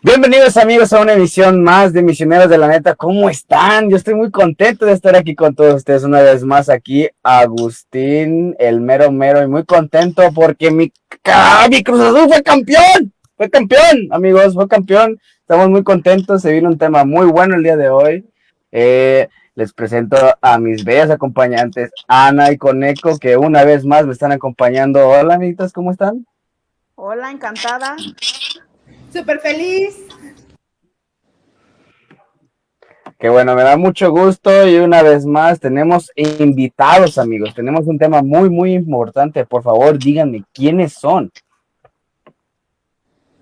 Bienvenidos amigos a una emisión más de Misioneros de la Neta. ¿Cómo están? Yo estoy muy contento de estar aquí con todos ustedes una vez más. Aquí Agustín, el mero mero, y muy contento porque mi Cruz Azul fue campeón. Fue campeón, amigos, fue campeón. Estamos muy contentos. Se viene un tema muy bueno el día de hoy. Les presento a mis bellas acompañantes, Ana y Coneco, que una vez más me están acompañando. Hola, amiguitos, ¿cómo están? Hola, encantada. Súper feliz. Que bueno, me da mucho gusto y una vez más tenemos invitados, amigos. Tenemos un tema muy importante. Por favor, díganme quiénes son.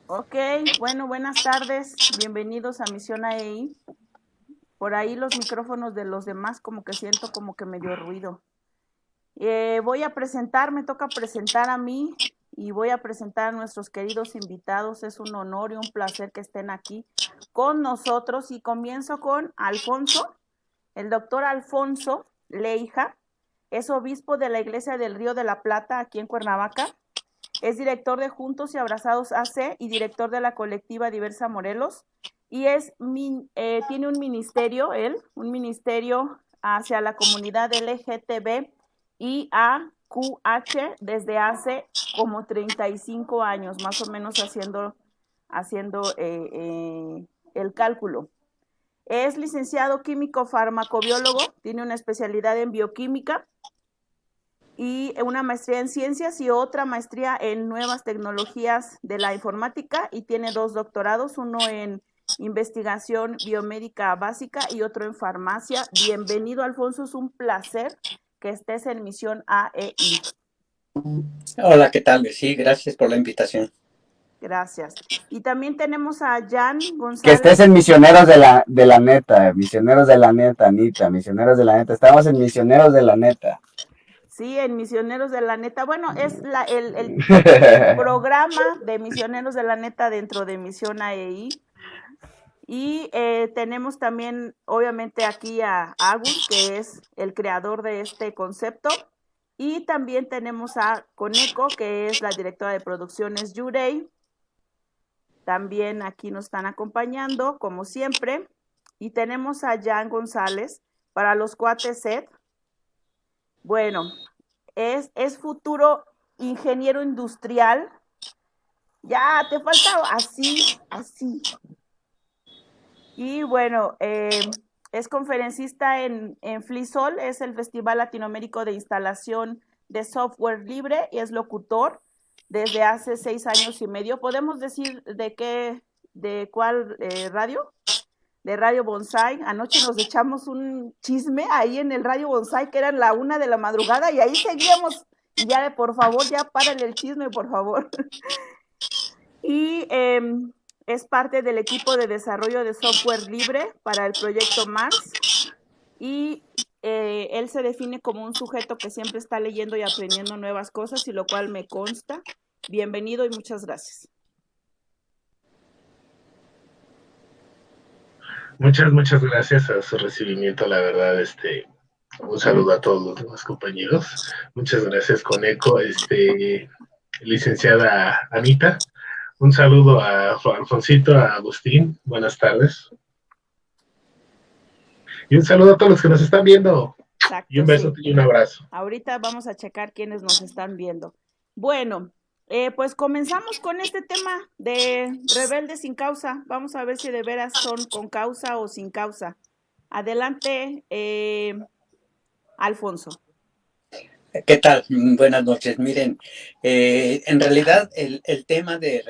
Ok, bueno, buenas tardes. Bienvenidos a Misión AEI. Por ahí los micrófonos de los demás como que siento como que medio ruido. Voy a presentar, me toca presentar a mí y voy a presentar a nuestros queridos invitados. Es un honor y un placer que estén aquí con nosotros y comienzo con Alfonso, el doctor Alfonso Leija. Es obispo de la Iglesia del Río de la Plata aquí en Cuernavaca. Es director de Juntos y Abrazados AC y director de la colectiva Diversa Morelos. Y tiene un ministerio, un ministerio hacia la comunidad LGTB y AQH desde hace como 35 años, más o menos haciendo el cálculo. Es licenciado químico farmacobiólogo, tiene una especialidad en bioquímica y una maestría en ciencias y otra maestría en nuevas tecnologías de la informática y tiene 2 doctorados, uno en investigación biomédica básica y otro en farmacia. Bienvenido, Alfonso, es un placer que estés en Misión AEI. Hola, ¿qué tal? Sí, gracias por la invitación. Gracias. Y también tenemos a Jan González. Que estés en Misioneros de la Neta, Misioneros de la Neta, Anita, Misioneros de la Neta. Estamos en Misioneros de la Neta. Sí, en Misioneros de la Neta. Bueno, es el programa de Misioneros de la Neta dentro de Misión AEI. Y tenemos también, obviamente, aquí a Agus, que es el creador de este concepto. Y también tenemos a Coneco, que es la directora de producciones Yurei. También aquí nos están acompañando, como siempre. Y tenemos a Jan González para los cuates set. Bueno, es futuro ingeniero industrial. Ya, te falta así. Y bueno, es conferencista en FLISOL, es el Festival Latinoamérico de Instalación de Software Libre y es locutor desde hace 6 años y medio. ¿Podemos decir de cuál radio? De Radio Bonsai. Anoche nos echamos un chisme ahí en el Radio Bonsai, que eran la 1 de la madrugada, y ahí seguíamos. Y ya, por favor, ya párale el chisme, por favor. Y es parte del equipo de desarrollo de software libre para el proyecto Mars. Y él se define como un sujeto que siempre está leyendo y aprendiendo nuevas cosas, y lo cual me consta. Bienvenido y muchas gracias. Muchas gracias a su recibimiento, la verdad, un saludo a todos los demás compañeros. Muchas gracias, Coneco, licenciada Anita. Un saludo a Alfonsito, a Agustín, buenas tardes. Y un saludo a todos los que nos están viendo. Exacto, y un beso y un abrazo. Ahorita vamos a checar quiénes nos están viendo. Bueno, pues comenzamos con este tema de rebeldes sin causa. Vamos a ver si de veras son con causa o sin causa. Adelante, Alfonso. ¿Qué tal? Buenas noches. Miren, en realidad el tema de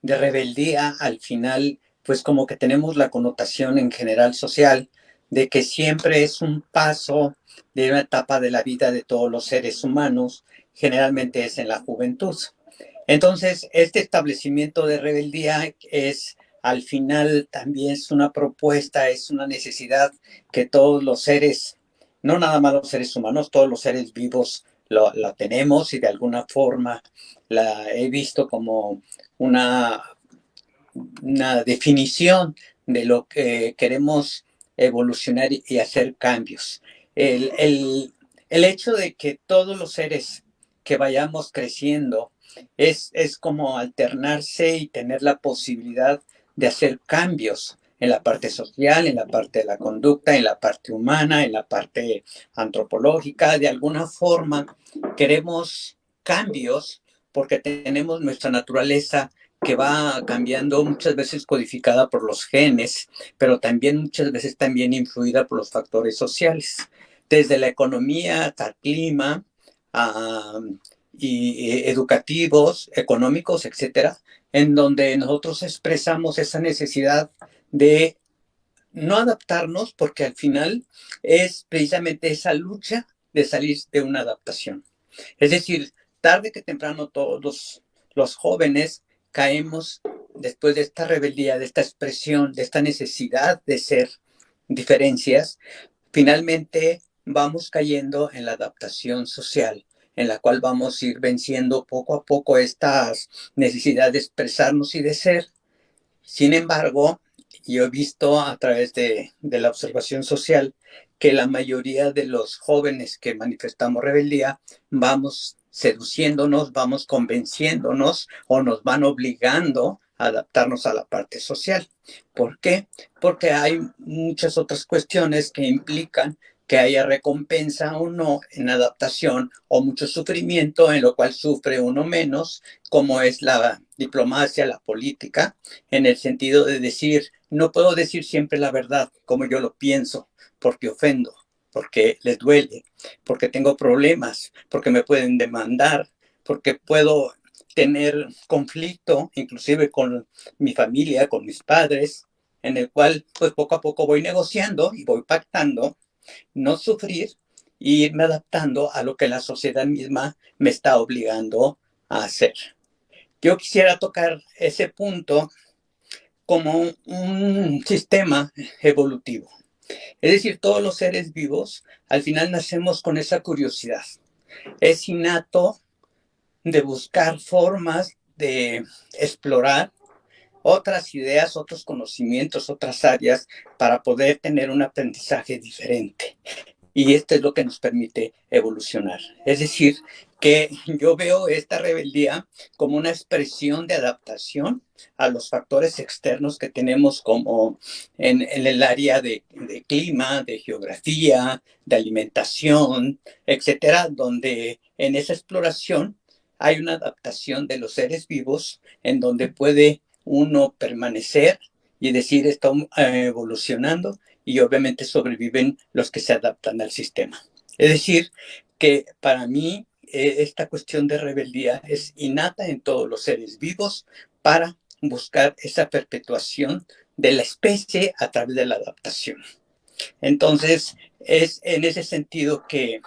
rebeldía, al final, pues como que tenemos la connotación en general social de que siempre es un paso de una etapa de la vida de todos los seres humanos, generalmente es en la juventud. Entonces, este establecimiento de rebeldía es, al final, también es una propuesta, es una necesidad que todos los seres, no nada más los seres humanos, todos los seres vivos la tenemos, y de alguna forma la he visto como una definición de lo que queremos evolucionar y hacer cambios. El hecho de que todos los seres que vayamos creciendo es como alternarse y tener la posibilidad de hacer cambios en la parte social, en la parte de la conducta, en la parte humana, en la parte antropológica. De alguna forma queremos cambios porque tenemos nuestra naturaleza que va cambiando, muchas veces codificada por los genes, pero también muchas veces también influida por los factores sociales, desde la economía hasta el clima, y educativos, económicos, etcétera, en donde nosotros expresamos esa necesidad de no adaptarnos, porque al final es precisamente esa lucha de salir de una adaptación. Es decir, tarde que temprano todos los jóvenes caemos después de esta rebeldía, de esta expresión, de esta necesidad de ser diferencias, finalmente vamos cayendo en la adaptación social, en la cual vamos a ir venciendo poco a poco estas necesidades de expresarnos y de ser. Sin embargo, yo he visto a través de la observación social que la mayoría de los jóvenes que manifestamos rebeldía vamos seduciéndonos, vamos convenciéndonos o nos van obligando a adaptarnos a la parte social. ¿Por qué? Porque hay muchas otras cuestiones que implican que haya recompensa o no en adaptación, o mucho sufrimiento en lo cual sufre uno menos, como es la diplomacia, la política, en el sentido de decir, no puedo decir siempre la verdad como yo lo pienso, porque ofendo, porque les duele, porque tengo problemas, porque me pueden demandar, porque puedo tener conflicto, inclusive con mi familia, con mis padres, en el cual pues poco a poco voy negociando y voy pactando no sufrir y irme adaptando a lo que la sociedad misma me está obligando a hacer. Yo quisiera tocar ese punto como un sistema evolutivo. Es decir, todos los seres vivos al final nacemos con esa curiosidad. Es innato de buscar formas de explorar otras ideas, otros conocimientos, otras áreas para poder tener un aprendizaje diferente. Y esto es lo que nos permite evolucionar. Es decir, que yo veo esta rebeldía como una expresión de adaptación a los factores externos que tenemos como en el área de clima, de geografía, de alimentación, etcétera, donde en esa exploración hay una adaptación de los seres vivos en donde puede uno permanecer y decir está evolucionando, y obviamente sobreviven los que se adaptan al sistema. Es decir, que para mí esta cuestión de rebeldía es innata en todos los seres vivos para buscar esa perpetuación de la especie a través de la adaptación. Entonces, es en ese sentido que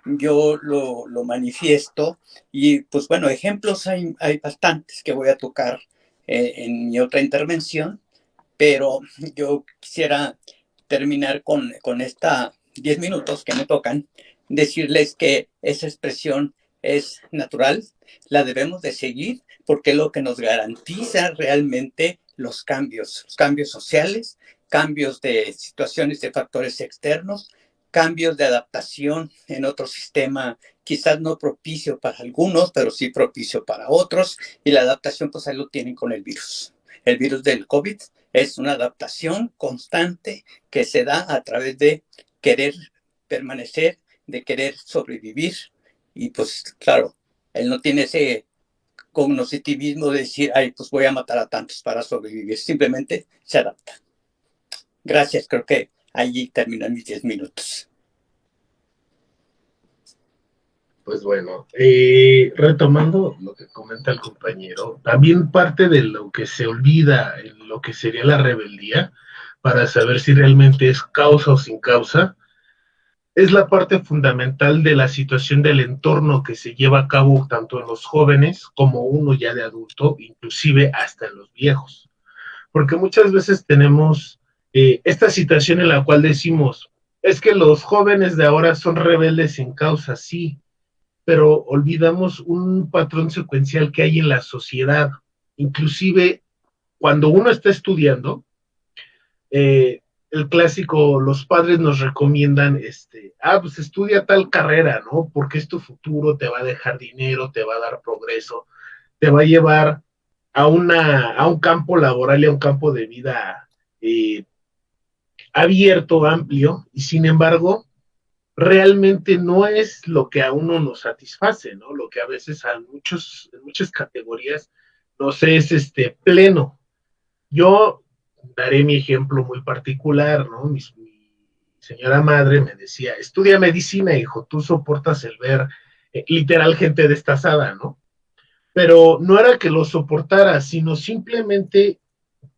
yo lo manifiesto, y pues bueno, ejemplos hay bastantes que voy a tocar en mi otra intervención, pero yo quisiera terminar con esta 10 minutos que me tocan, decirles que esa expresión es natural, la debemos de seguir porque es lo que nos garantiza realmente los cambios sociales, cambios de situaciones de factores externos, cambios de adaptación en otro sistema, quizás no propicio para algunos, pero sí propicio para otros, y la adaptación pues ahí lo tienen con el virus. El virus del COVID es una adaptación constante que se da a través de querer permanecer, de querer sobrevivir, y pues claro, él no tiene ese cognitivismo de decir, ay, pues voy a matar a tantos para sobrevivir, simplemente se adapta. Gracias, creo que allí terminan mis 10 minutos. Pues bueno, retomando lo que comenta el compañero, también parte de lo que se olvida en lo que sería la rebeldía, para saber si realmente es causa o sin causa, es la parte fundamental de la situación del entorno que se lleva a cabo tanto en los jóvenes como uno ya de adulto, inclusive hasta en los viejos. Porque muchas veces tenemos esta situación en la cual decimos, es que los jóvenes de ahora son rebeldes sin causa, sí, pero olvidamos un patrón secuencial que hay en la sociedad. Inclusive cuando uno está estudiando, el clásico, los padres nos recomiendan, pues estudia tal carrera, ¿no? Porque es tu futuro, te va a dejar dinero, te va a dar progreso, te va a llevar a un campo laboral y a un campo de vida eh, abierto, amplio, y sin embargo, realmente no es lo que a uno nos satisface, ¿no? Lo que a veces en muchas categorías nos es pleno. Yo daré mi ejemplo muy particular, ¿no? Mi señora madre me decía, estudia medicina, hijo, tú soportas el ver literal gente destazada, ¿no? Pero no era que lo soportara, sino simplemente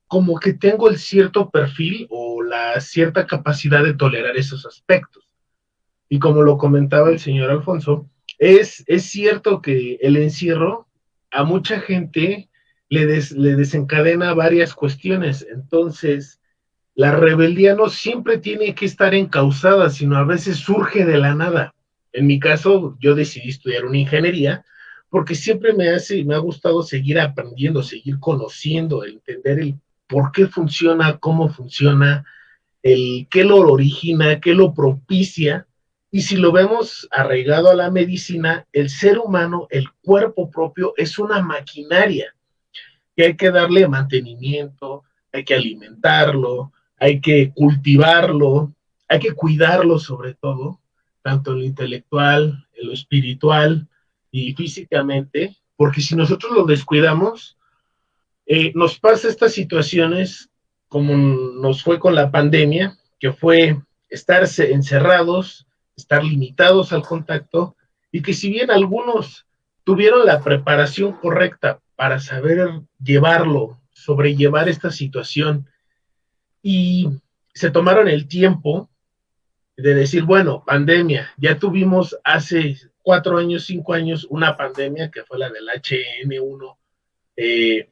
como que tengo el cierto perfil o la cierta capacidad de tolerar esos aspectos. Y como lo comentaba el señor Alfonso, es cierto que el encierro a mucha gente le desencadena varias cuestiones. Entonces, la rebeldía no siempre tiene que estar encausada, sino a veces surge de la nada. En mi caso, yo decidí estudiar una ingeniería porque siempre me ha gustado seguir aprendiendo, seguir conociendo, entender el por qué funciona, cómo funciona, el qué lo origina, qué lo propicia. Y si lo vemos arraigado a la medicina, el ser humano, el cuerpo propio, es una maquinaria que hay que darle mantenimiento, hay que alimentarlo, hay que cultivarlo, hay que cuidarlo sobre todo, tanto en lo intelectual, en lo espiritual y físicamente, porque si nosotros lo descuidamos, nos pasa estas situaciones como nos fue con la pandemia, que fue estar encerrados, estar limitados al contacto, y que si bien algunos tuvieron la preparación correcta para saber llevarlo, sobrellevar esta situación, y se tomaron el tiempo de decir, bueno, pandemia, ya tuvimos hace 4 años, 5 años, una pandemia que fue la del HN1, eh,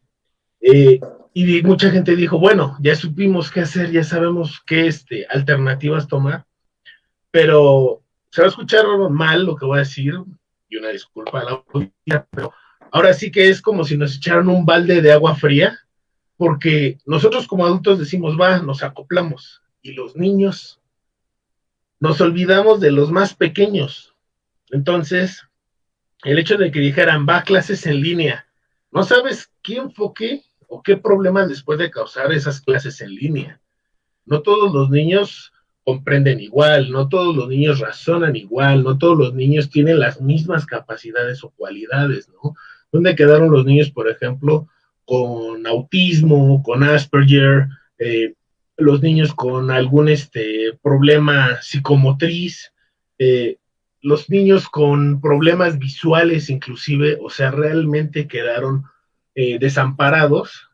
eh, y mucha gente dijo, bueno, ya supimos qué hacer, ya sabemos qué alternativas tomar, pero se va a escuchar mal lo que voy a decir, y una disculpa a la audiencia, pero ahora sí que es como si nos echaran un balde de agua fría, porque nosotros como adultos decimos, va, nos acoplamos, y los niños nos olvidamos de los más pequeños. Entonces, el hecho de que dijeran, va a clases en línea, no sabes qué enfoque o qué problema les puede causar esas clases en línea. No todos los niños comprenden igual, no todos los niños razonan igual, no todos los niños tienen las mismas capacidades o cualidades, ¿no? ¿Dónde quedaron los niños, por ejemplo, con autismo, con Asperger, los niños con algún problema psicomotriz, eh, los niños con problemas visuales inclusive, o sea, realmente quedaron desamparados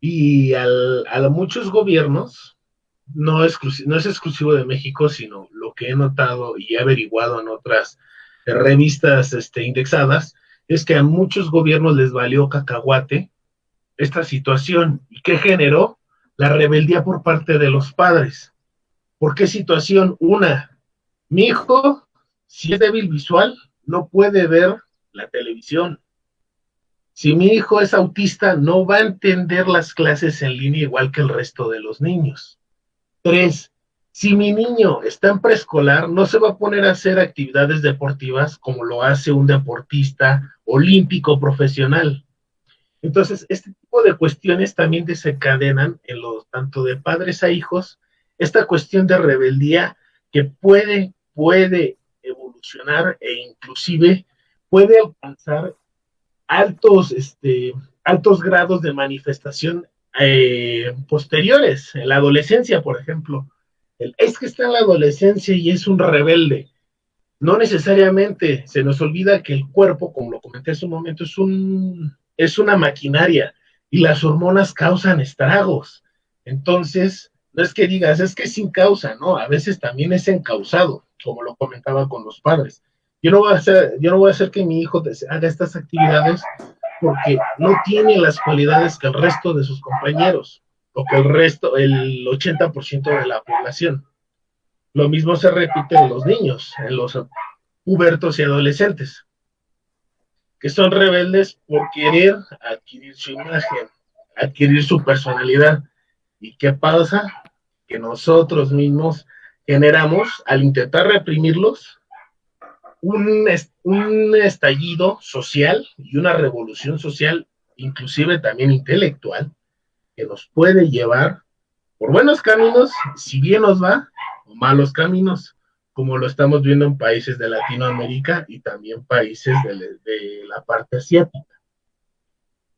y a muchos gobiernos, no es exclusivo de México, sino lo que he notado y he averiguado en otras revistas indexadas, es que a muchos gobiernos les valió cacahuate esta situación. ¿Y qué generó? La rebeldía por parte de los padres. ¿Por qué situación? Una, mi hijo, si es débil visual, no puede ver la televisión. Si mi hijo es autista, no va a entender las clases en línea igual que el resto de los niños. 3, si mi niño está en preescolar, no se va a poner a hacer actividades deportivas como lo hace un deportista olímpico profesional. Entonces, este tipo de cuestiones también desencadenan en los tanto de padres a hijos esta cuestión de rebeldía que puede evolucionar e inclusive puede alcanzar altos, altos grados de manifestación posteriores, en la adolescencia, por ejemplo. Es que está en la adolescencia y es un rebelde. No necesariamente, se nos olvida que el cuerpo, como lo comenté hace un momento, es una maquinaria y las hormonas causan estragos. Entonces, no es que digas, es que es sin causa, no, a veces también es encausado, como lo comentaba con los padres. Yo no voy a hacer que mi hijo haga estas actividades porque no tiene las cualidades que el resto de sus compañeros o que el 80% de la población. Lo mismo se repite en los niños, en los pubertos y adolescentes, que son rebeldes por querer adquirir su imagen, adquirir su personalidad. ¿Y qué pasa? Que nosotros mismos generamos, al intentar reprimirlos, un estallido social y una revolución social inclusive también intelectual, que nos puede llevar por buenos caminos, si bien nos va, o malos caminos, como lo estamos viendo en países de Latinoamérica y también países de la parte asiática.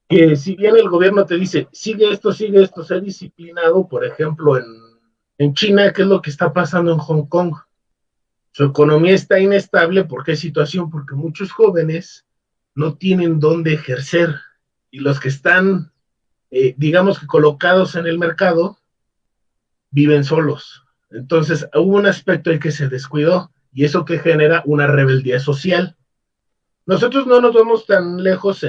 Que si bien el gobierno te dice, sigue esto, sé disciplinado, por ejemplo, en China, ¿qué es lo que está pasando en Hong Kong? Su economía está inestable. ¿Por qué situación? Porque muchos jóvenes no tienen dónde ejercer y los que están, digamos que colocados en el mercado, viven solos. Entonces hubo un aspecto en que se descuidó y eso que genera una rebeldía social. Nosotros no nos vamos tan lejos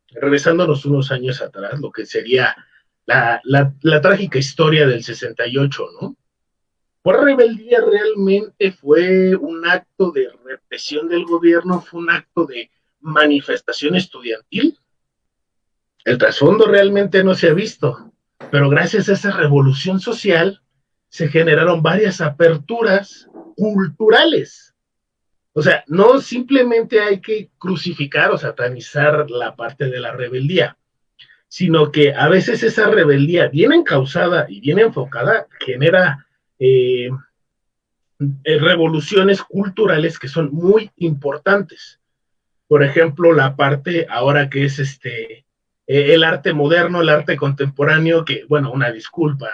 regresándonos unos años atrás, lo que sería la trágica historia del 68, ¿no? Por rebeldía realmente fue un acto de represión del gobierno, fue un acto de manifestación estudiantil. El trasfondo realmente no se ha visto, pero gracias a esa revolución social se generaron varias aperturas culturales. O sea, no simplemente hay que crucificar o satanizar la parte de la rebeldía, sino que a veces esa rebeldía bien encausada y bien enfocada genera revoluciones culturales que son muy importantes. Por ejemplo, la parte ahora que es el arte moderno, el arte contemporáneo, que, bueno, una disculpa,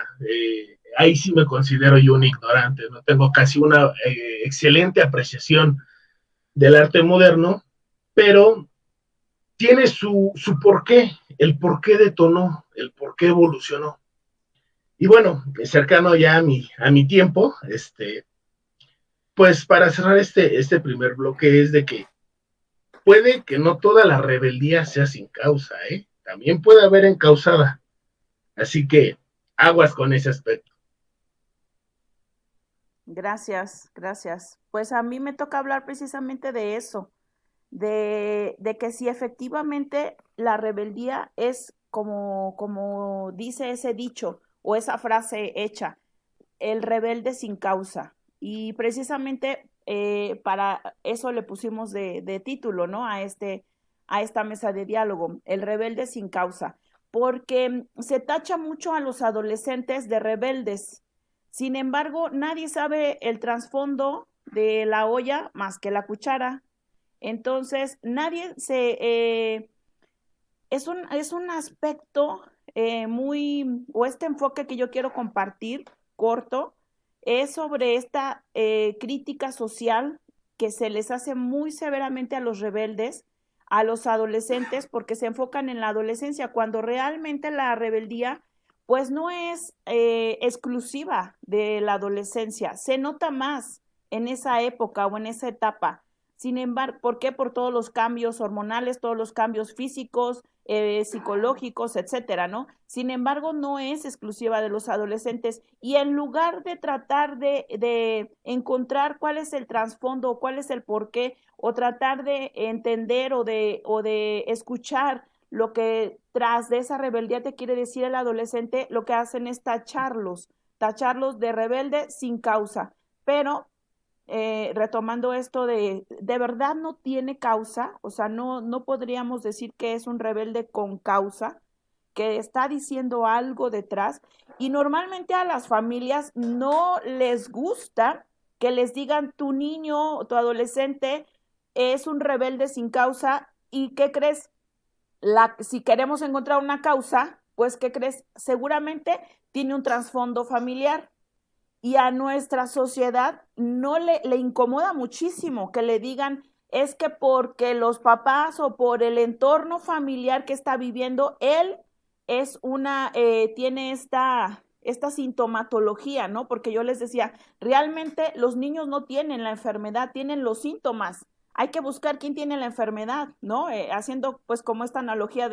ahí sí me considero yo un ignorante, no tengo casi una excelente apreciación del arte moderno, pero tiene su porqué, el por qué detonó, el por qué evolucionó. Y bueno, cercano ya a mi tiempo, pues para cerrar este primer bloque es de que puede que no toda la rebeldía sea sin causa, ¿eh? También puede haber encausada. Así que aguas con ese aspecto. Gracias, gracias. Pues a mí me toca hablar precisamente de eso, de que si efectivamente la rebeldía es como dice ese dicho o esa frase hecha, el rebelde sin causa. Y precisamente para eso le pusimos de título, ¿no? A esta mesa de diálogo, el rebelde sin causa, porque se tacha mucho a los adolescentes de rebeldes. Sin embargo, nadie sabe el trasfondo de la olla más que la cuchara. Entonces, nadie es un aspecto o este enfoque que yo quiero compartir, corto, es sobre esta crítica social que se les hace muy severamente a los rebeldes, a los adolescentes, porque se enfocan en la adolescencia, cuando realmente la rebeldía pues no es exclusiva de la adolescencia, se nota más en esa época o en esa etapa. Sin embargo, ¿por qué? Por todos los cambios hormonales, todos los cambios físicos, psicológicos, etcétera, ¿no? Sin embargo, no es exclusiva de los adolescentes y en lugar de tratar de encontrar cuál es el trasfondo o cuál es el porqué o tratar de entender o de escuchar lo que tras de esa rebeldía te quiere decir el adolescente, lo que hacen es tacharlos de rebelde sin causa. Pero retomando esto de verdad no tiene causa, o sea, no podríamos decir que es un rebelde con causa, que está diciendo algo detrás, y normalmente a las familias no les gusta que les digan tu niño o tu adolescente es un rebelde sin causa, y ¿qué crees? Si queremos encontrar una causa, pues ¿qué crees? Seguramente tiene un trasfondo familiar. Y a nuestra sociedad no le incomoda muchísimo que le digan es que porque los papás o por el entorno familiar que está viviendo, él tiene esta sintomatología, ¿no? Porque yo les decía, realmente los niños no tienen la enfermedad, tienen los síntomas. Hay que buscar quién tiene la enfermedad, ¿no? Haciendo pues como esta analogía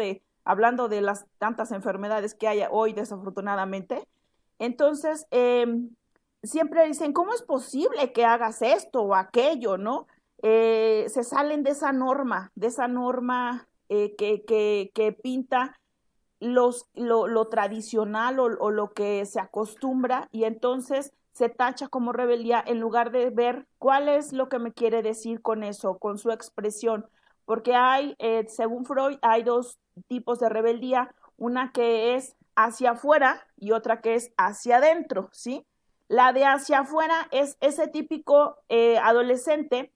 hablando de las tantas enfermedades que hay hoy desafortunadamente. Entonces, siempre dicen, ¿cómo es posible que hagas esto o aquello, no? Se salen de esa norma que pinta lo tradicional o lo que se acostumbra, y entonces se tacha como rebeldía en lugar de ver cuál es lo que me quiere decir con eso, con su expresión. porque hay, según Freud, hay dos tipos de rebeldía, una que es hacia afuera y otra que es hacia adentro, ¿sí? La de hacia afuera es ese típico adolescente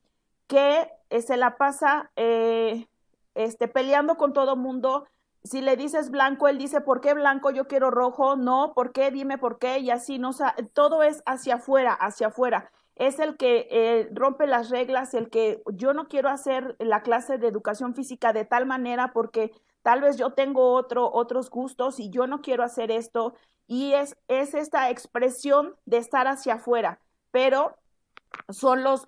que se la pasa peleando con todo mundo. Si le dices blanco, él dice, ¿por qué blanco? Yo quiero rojo. No, ¿por qué? Dime por qué. Y así, no, o sea, todo es hacia afuera, hacia afuera. Es el que rompe las reglas, el que yo no quiero hacer la clase de educación física de tal manera porque tal vez yo tengo otros gustos y yo no quiero hacer esto. Y es esta expresión de estar hacia afuera, pero son los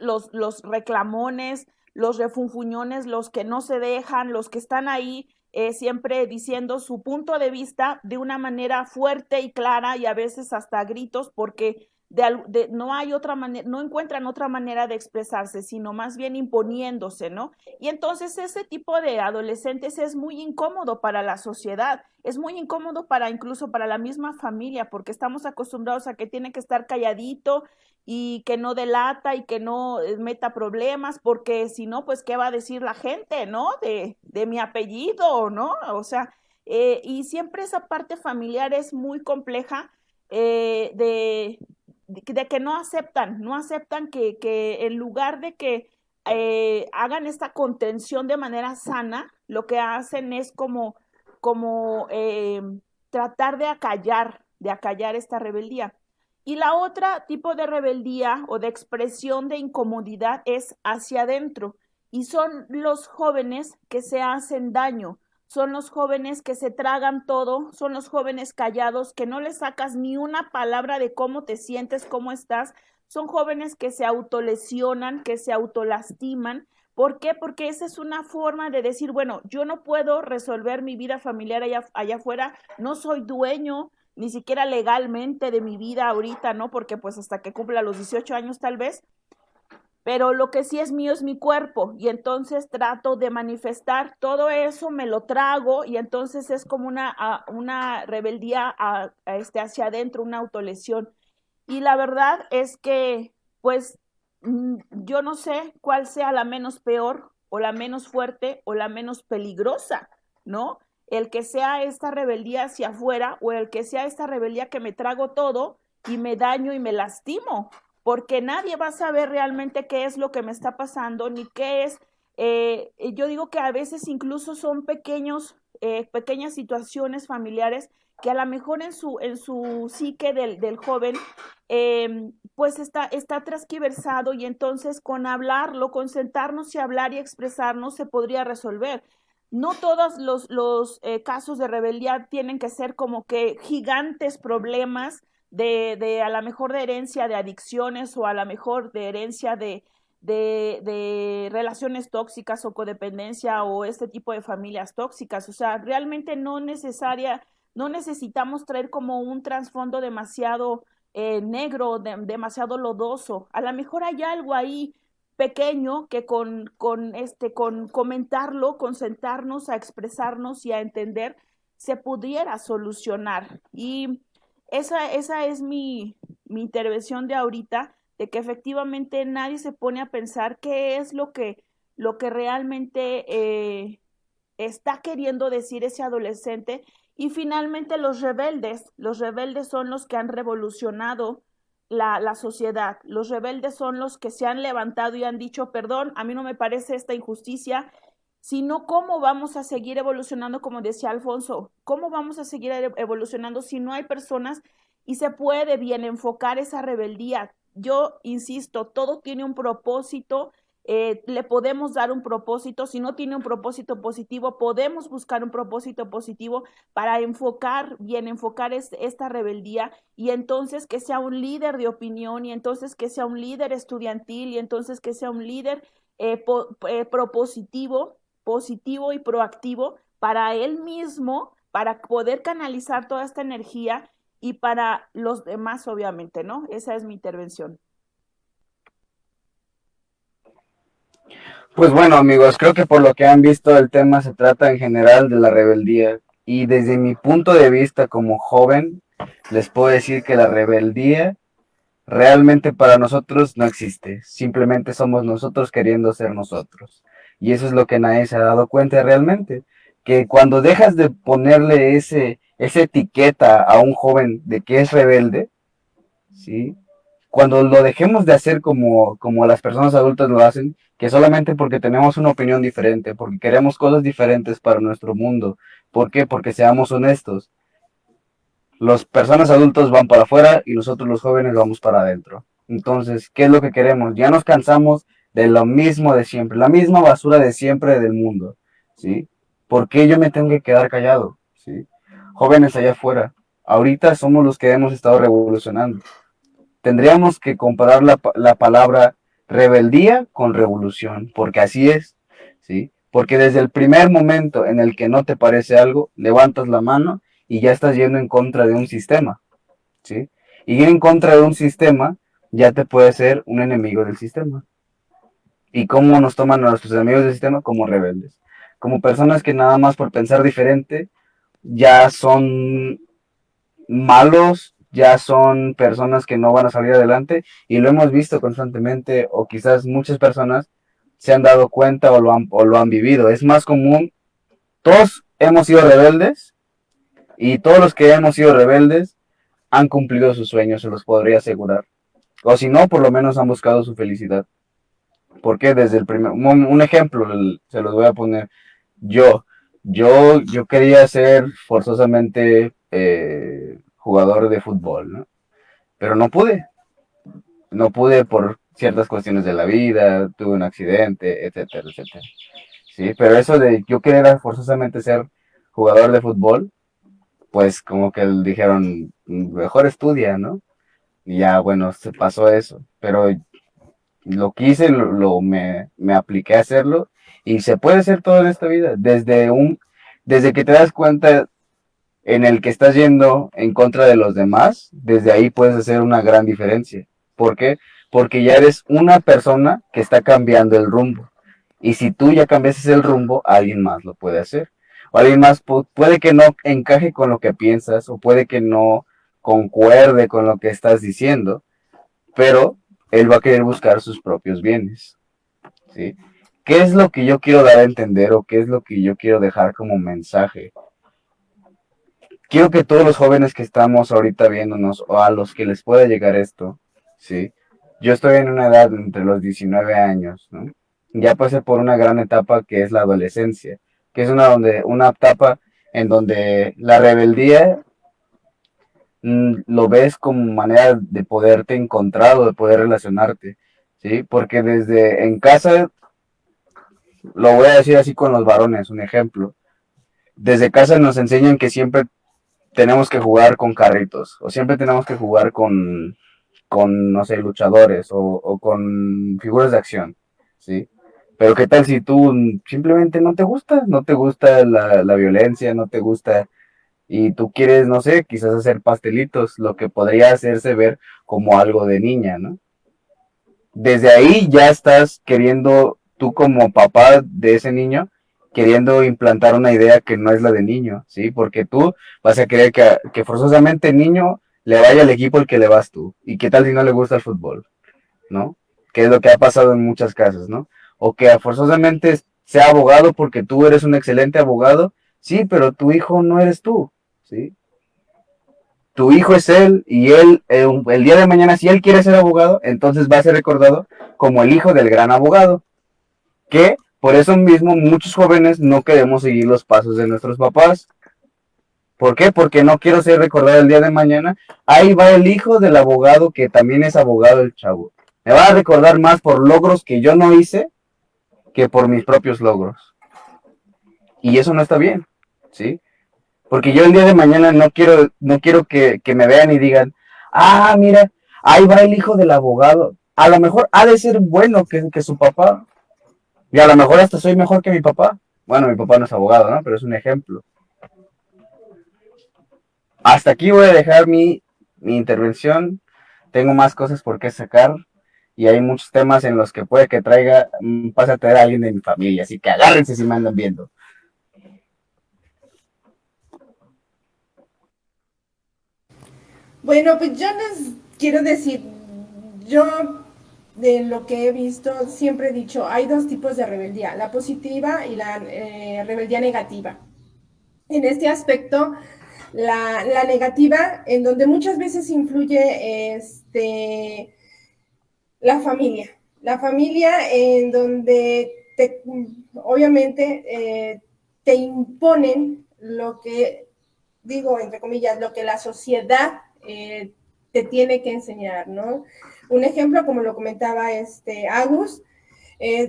reclamones, los refunfuñones, los que no se dejan, los que están ahí siempre diciendo su punto de vista de una manera fuerte y clara y a veces hasta gritos porque no hay otra manera, no encuentran otra manera de expresarse, sino más bien imponiéndose, ¿no? Y entonces ese tipo de adolescentes es muy incómodo para la sociedad, es muy incómodo para incluso para la misma familia, porque estamos acostumbrados a que tiene que estar calladito y que no delata y que no meta problemas, porque si no, pues, ¿qué va a decir la gente, no? De mi apellido, ¿no? O sea, y siempre esa parte familiar es muy compleja de que no aceptan que en lugar de que hagan esta contención de manera sana, lo que hacen es como tratar de acallar esta rebeldía. Y la otra tipo de rebeldía o de expresión de incomodidad es hacia adentro. Y son los jóvenes que se hacen daño, son los jóvenes que se tragan todo, son los jóvenes callados, que no les sacas ni una palabra de cómo te sientes, cómo estás. Son jóvenes que se autolesionan, que se autolastiman. ¿Por qué? Porque esa es una forma de decir, bueno, yo no puedo resolver mi vida familiar allá afuera, no soy dueño ni siquiera legalmente de mi vida ahorita, ¿no? Porque pues hasta que cumpla los 18 años tal vez, pero lo que sí es mío es mi cuerpo y entonces trato de manifestar todo eso, me lo trago y entonces es como una rebeldía hacia adentro, una autolesión. Y la verdad es que pues yo no sé cuál sea la menos peor o la menos fuerte o la menos peligrosa, ¿no? El que sea esta rebeldía hacia afuera o el que sea esta rebeldía que me trago todo y me daño y me lastimo, porque nadie va a saber realmente qué es lo que me está pasando, ni qué es. Yo digo que a veces incluso son pequeñas situaciones familiares que a lo mejor en su psique del joven, pues está transquiversado y entonces con hablarlo, con sentarnos y hablar y expresarnos se podría resolver. No todos los casos de rebeldía tienen que ser como que gigantes problemas de a lo mejor de herencia de adicciones o a lo mejor de herencia de relaciones tóxicas o codependencia o este tipo de familias tóxicas. O sea, realmente no necesitamos traer como un trasfondo demasiado negro, demasiado lodoso. A lo mejor hay algo ahí pequeño que con comentarlo, con sentarnos a expresarnos y a entender, se pudiera solucionar. Y esa es mi intervención de ahorita, de que efectivamente nadie se pone a pensar qué es lo que realmente está queriendo decir ese adolescente. Y finalmente los rebeldes son los que han revolucionado la sociedad. Los rebeldes son los que se han levantado y han dicho, perdón, a mí no me parece esta injusticia, sino cómo vamos a seguir evolucionando, como decía Alfonso, cómo vamos a seguir evolucionando si no hay personas y se puede bien enfocar esa rebeldía. Yo insisto, todo tiene un propósito, le podemos dar un propósito, si no tiene un propósito positivo, podemos buscar un propósito positivo para enfocar esta rebeldía y entonces que sea un líder de opinión y entonces que sea un líder estudiantil y entonces que sea un líder propositivo, positivo y proactivo para él mismo, para poder canalizar toda esta energía y para los demás, obviamente, ¿no? Esa es mi intervención. Pues bueno, amigos, creo que por lo que han visto el tema se trata en general de la rebeldía. Y desde mi punto de vista como joven, les puedo decir que la rebeldía realmente para nosotros no existe. Simplemente somos nosotros queriendo ser nosotros. Y eso es lo que nadie se ha dado cuenta realmente, que cuando dejas de ponerle esa etiqueta a un joven de que es rebelde, ¿sí? Cuando lo dejemos de hacer como las personas adultas lo hacen, que solamente porque tenemos una opinión diferente, porque queremos cosas diferentes para nuestro mundo. ¿Por qué? Porque seamos honestos. Las personas adultas van para afuera y nosotros los jóvenes vamos para adentro. Entonces, ¿qué es lo que queremos? Ya nos cansamos de lo mismo de siempre, la misma basura de siempre del mundo, ¿sí? ¿Por qué yo me tengo que quedar callado? ¿Sí? Jóvenes allá afuera, ahorita somos los que hemos estado revolucionando. Tendríamos que comparar la palabra rebeldía con revolución, porque así es, ¿sí? Porque desde el primer momento en el que no te parece algo, levantas la mano y ya estás yendo en contra de un sistema, ¿sí? Y ir en contra de un sistema ya te puede ser un enemigo del sistema. ¿Y cómo nos toman a nuestros enemigos del sistema? Como rebeldes. Como personas que nada más por pensar diferente ya son malos, ya son personas que no van a salir adelante y lo hemos visto constantemente o quizás muchas personas se han dado cuenta o lo han vivido. Es más común, todos hemos sido rebeldes y todos los que hemos sido rebeldes han cumplido sus sueños, se los podría asegurar. O si no, por lo menos han buscado su felicidad. Porque desde el primer, un ejemplo, se los voy a poner. Yo, yo quería ser forzosamente jugador de fútbol, ¿no? Pero no pude. No pude por ciertas cuestiones de la vida, tuve un accidente, etcétera, etcétera. Sí, pero eso de yo querer forzosamente ser jugador de fútbol, pues como que dijeron, mejor estudia, ¿no? Y ya, bueno, se pasó eso. Pero lo quise, me apliqué a hacerlo y se puede hacer todo en esta vida. Desde que te das cuenta en el que estás yendo en contra de los demás, desde ahí puedes hacer una gran diferencia. ¿Por qué? Porque ya eres una persona que está cambiando el rumbo. Y si tú ya cambiaste el rumbo, alguien más lo puede hacer. O alguien más puede que no encaje con lo que piensas o puede que no concuerde con lo que estás diciendo, pero él va a querer buscar sus propios bienes, ¿sí? ¿Qué es lo que yo quiero dar a entender o qué es lo que yo quiero dejar como mensaje? Quiero que todos los jóvenes que estamos ahorita viéndonos o a los que les pueda llegar esto, ¿sí? Yo estoy en una edad entre los 19 años, ¿no? Ya pasé por una gran etapa que es la adolescencia, que es una etapa en donde la rebeldía lo ves como manera de poderte encontrar o de poder relacionarte, ¿sí? Porque desde en casa, lo voy a decir así con los varones, un ejemplo, desde casa nos enseñan que siempre tenemos que jugar con carritos, o siempre tenemos que jugar no sé, luchadores, o con figuras de acción, ¿sí? Pero qué tal si tú simplemente no te gusta la violencia, no te gusta, y tú quieres, no sé, quizás hacer pastelitos, lo que podría hacerse ver como algo de niña, ¿no? Desde ahí ya estás queriendo, tú como papá de ese niño, queriendo implantar una idea que no es la de niño, ¿sí? Porque tú vas a querer que forzosamente el niño le vaya al equipo al que le vas tú. ¿Y qué tal si no le gusta el fútbol? ¿No? Que es lo que ha pasado en muchas casas, ¿no? O que forzosamente sea abogado porque tú eres un excelente abogado, sí, pero tu hijo no eres tú, ¿sí? Tu hijo es él y él, el día de mañana, si él quiere ser abogado, entonces va a ser recordado como el hijo del gran abogado. Que por eso mismo muchos jóvenes no queremos seguir los pasos de nuestros papás. ¿Por qué? Porque no quiero ser recordado el día de mañana. Ahí va el hijo del abogado que también es abogado el chavo. Me va a recordar más por logros que yo no hice que por mis propios logros. Y eso no está bien, ¿sí? Porque yo el día de mañana no quiero que me vean y digan, ah, mira, ahí va el hijo del abogado. A lo mejor ha de ser bueno que su papá. Y a lo mejor hasta soy mejor que mi papá. Bueno, mi papá no es abogado, ¿no? Pero es un ejemplo. Hasta aquí voy a dejar mi intervención. Tengo más cosas por qué sacar. Y hay muchos temas en los que puede que pase a traer a alguien de mi familia. Así que agárrense si me andan viendo. Bueno, pues yo les quiero decir, yo de lo que he visto, siempre he dicho, hay dos tipos de rebeldía, la positiva y la rebeldía negativa. En este aspecto, la negativa, en donde muchas veces influye la familia en donde obviamente te imponen lo que, digo entre comillas, lo que la sociedad te tiene que enseñar, ¿no? Un ejemplo, como lo comentaba Agus,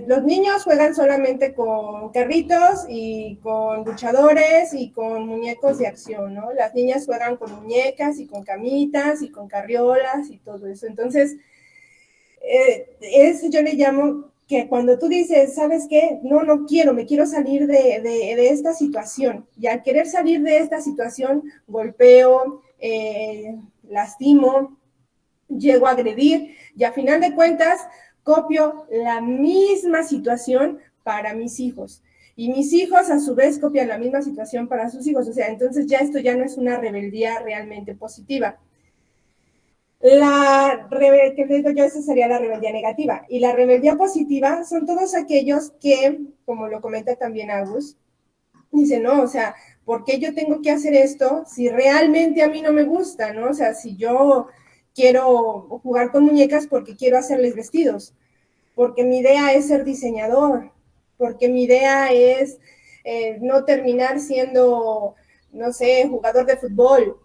los niños juegan solamente con carritos y con luchadores y con muñecos de acción, ¿no? Las niñas juegan con muñecas y con camitas y con carriolas y todo eso. Entonces, eso yo le llamo que cuando tú dices, ¿sabes qué? No quiero, me quiero salir de esta situación. Y al querer salir de esta situación, golpeo, lastimo, llego a agredir y a final de cuentas copio la misma situación para mis hijos. Y mis hijos a su vez copian la misma situación para sus hijos. O sea, entonces ya esto ya no es una rebeldía realmente positiva. Que digo yo, esa sería la rebeldía negativa. Y la rebeldía positiva son todos aquellos que, como lo comenta también Agus, dicen, no, o sea, ¿por qué yo tengo que hacer esto si realmente a mí no me gusta, ¿no? O sea, si yo quiero jugar con muñecas porque quiero hacerles vestidos, porque mi idea es ser diseñador, porque mi idea es no terminar siendo, no sé, jugador de fútbol.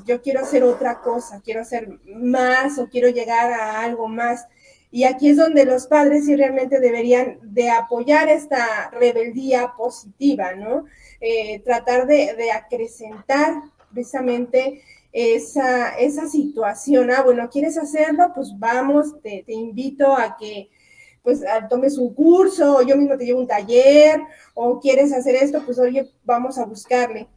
Yo quiero hacer otra cosa, quiero hacer más o quiero llegar a algo más. Y aquí es donde los padres sí realmente deberían de apoyar esta rebeldía positiva, ¿no? Tratar de acrecentar precisamente esa situación. Ah, bueno, ¿quieres hacerlo? Pues vamos, te invito a que pues tomes un curso, o yo mismo te llevo un taller, o quieres hacer esto, pues oye, vamos a buscarle.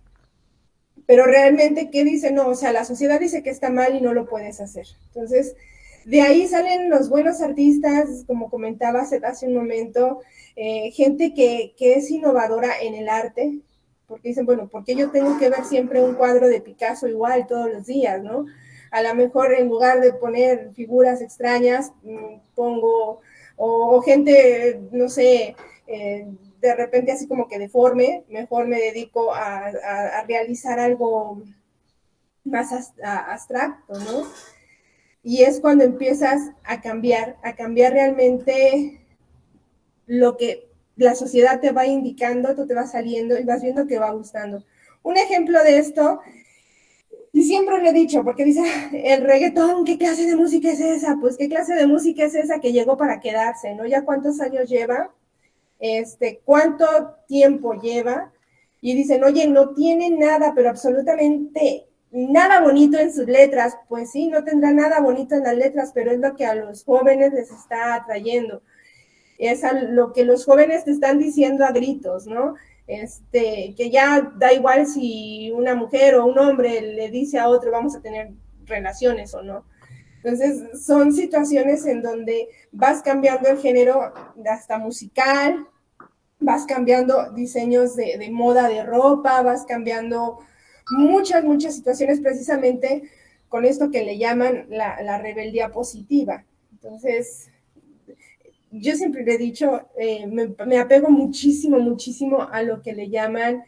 Pero realmente, ¿qué dice? No, o sea, la sociedad dice que está mal y no lo puedes hacer. Entonces, de ahí salen los buenos artistas, como comentaba hace un momento, gente que es innovadora en el arte, porque dicen, bueno, ¿por qué yo tengo que ver siempre un cuadro de Picasso igual todos los días, no? A lo mejor en lugar de poner figuras extrañas, pongo, o gente, no sé, de repente así como que deforme, mejor me dedico a realizar algo más abstracto, ¿no? Y es cuando empiezas a cambiar realmente lo que la sociedad te va indicando, tú te vas saliendo y vas viendo que va gustando. Un ejemplo de esto, y siempre lo he dicho, porque dice, el reggaetón, ¿qué clase de música es esa? Pues, ¿qué clase de música es esa que llegó para quedarse, no? ¿Ya cuántos años lleva? Cuánto tiempo lleva, y dicen, oye, no tiene nada, pero absolutamente nada bonito en sus letras. Pues sí, no tendrá nada bonito en las letras, pero es lo que a los jóvenes les está atrayendo. Es a lo que los jóvenes te están diciendo a gritos, ¿no? Que ya da igual si una mujer o un hombre le dice a otro, vamos a tener relaciones o no. Entonces, son situaciones en donde vas cambiando el género hasta musical, vas cambiando diseños de moda de ropa, vas cambiando muchas situaciones precisamente con esto que le llaman la rebeldía positiva. Entonces, yo siempre le he dicho, me apego muchísimo a lo que le llaman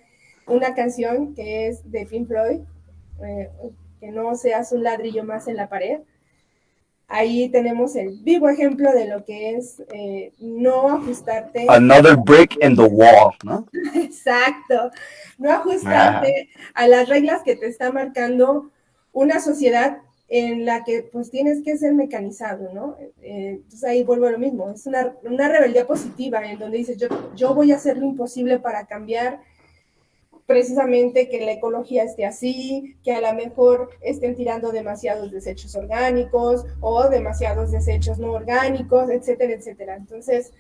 una canción que es de Pink Floyd, que no seas un ladrillo más en la pared. Ahí tenemos el vivo ejemplo de lo que es no ajustarte. Another brick in the wall, ¿no? Exacto, no ajustarte a las reglas que te está marcando una sociedad en la que pues tienes que ser mecanizado, ¿no? Entonces ahí vuelvo a lo mismo, es una rebeldía positiva en donde dices, yo voy a hacer lo imposible para cambiar precisamente que la ecología esté así, que a lo mejor estén tirando demasiados desechos orgánicos o demasiados desechos no orgánicos, etcétera, etcétera. Entonces,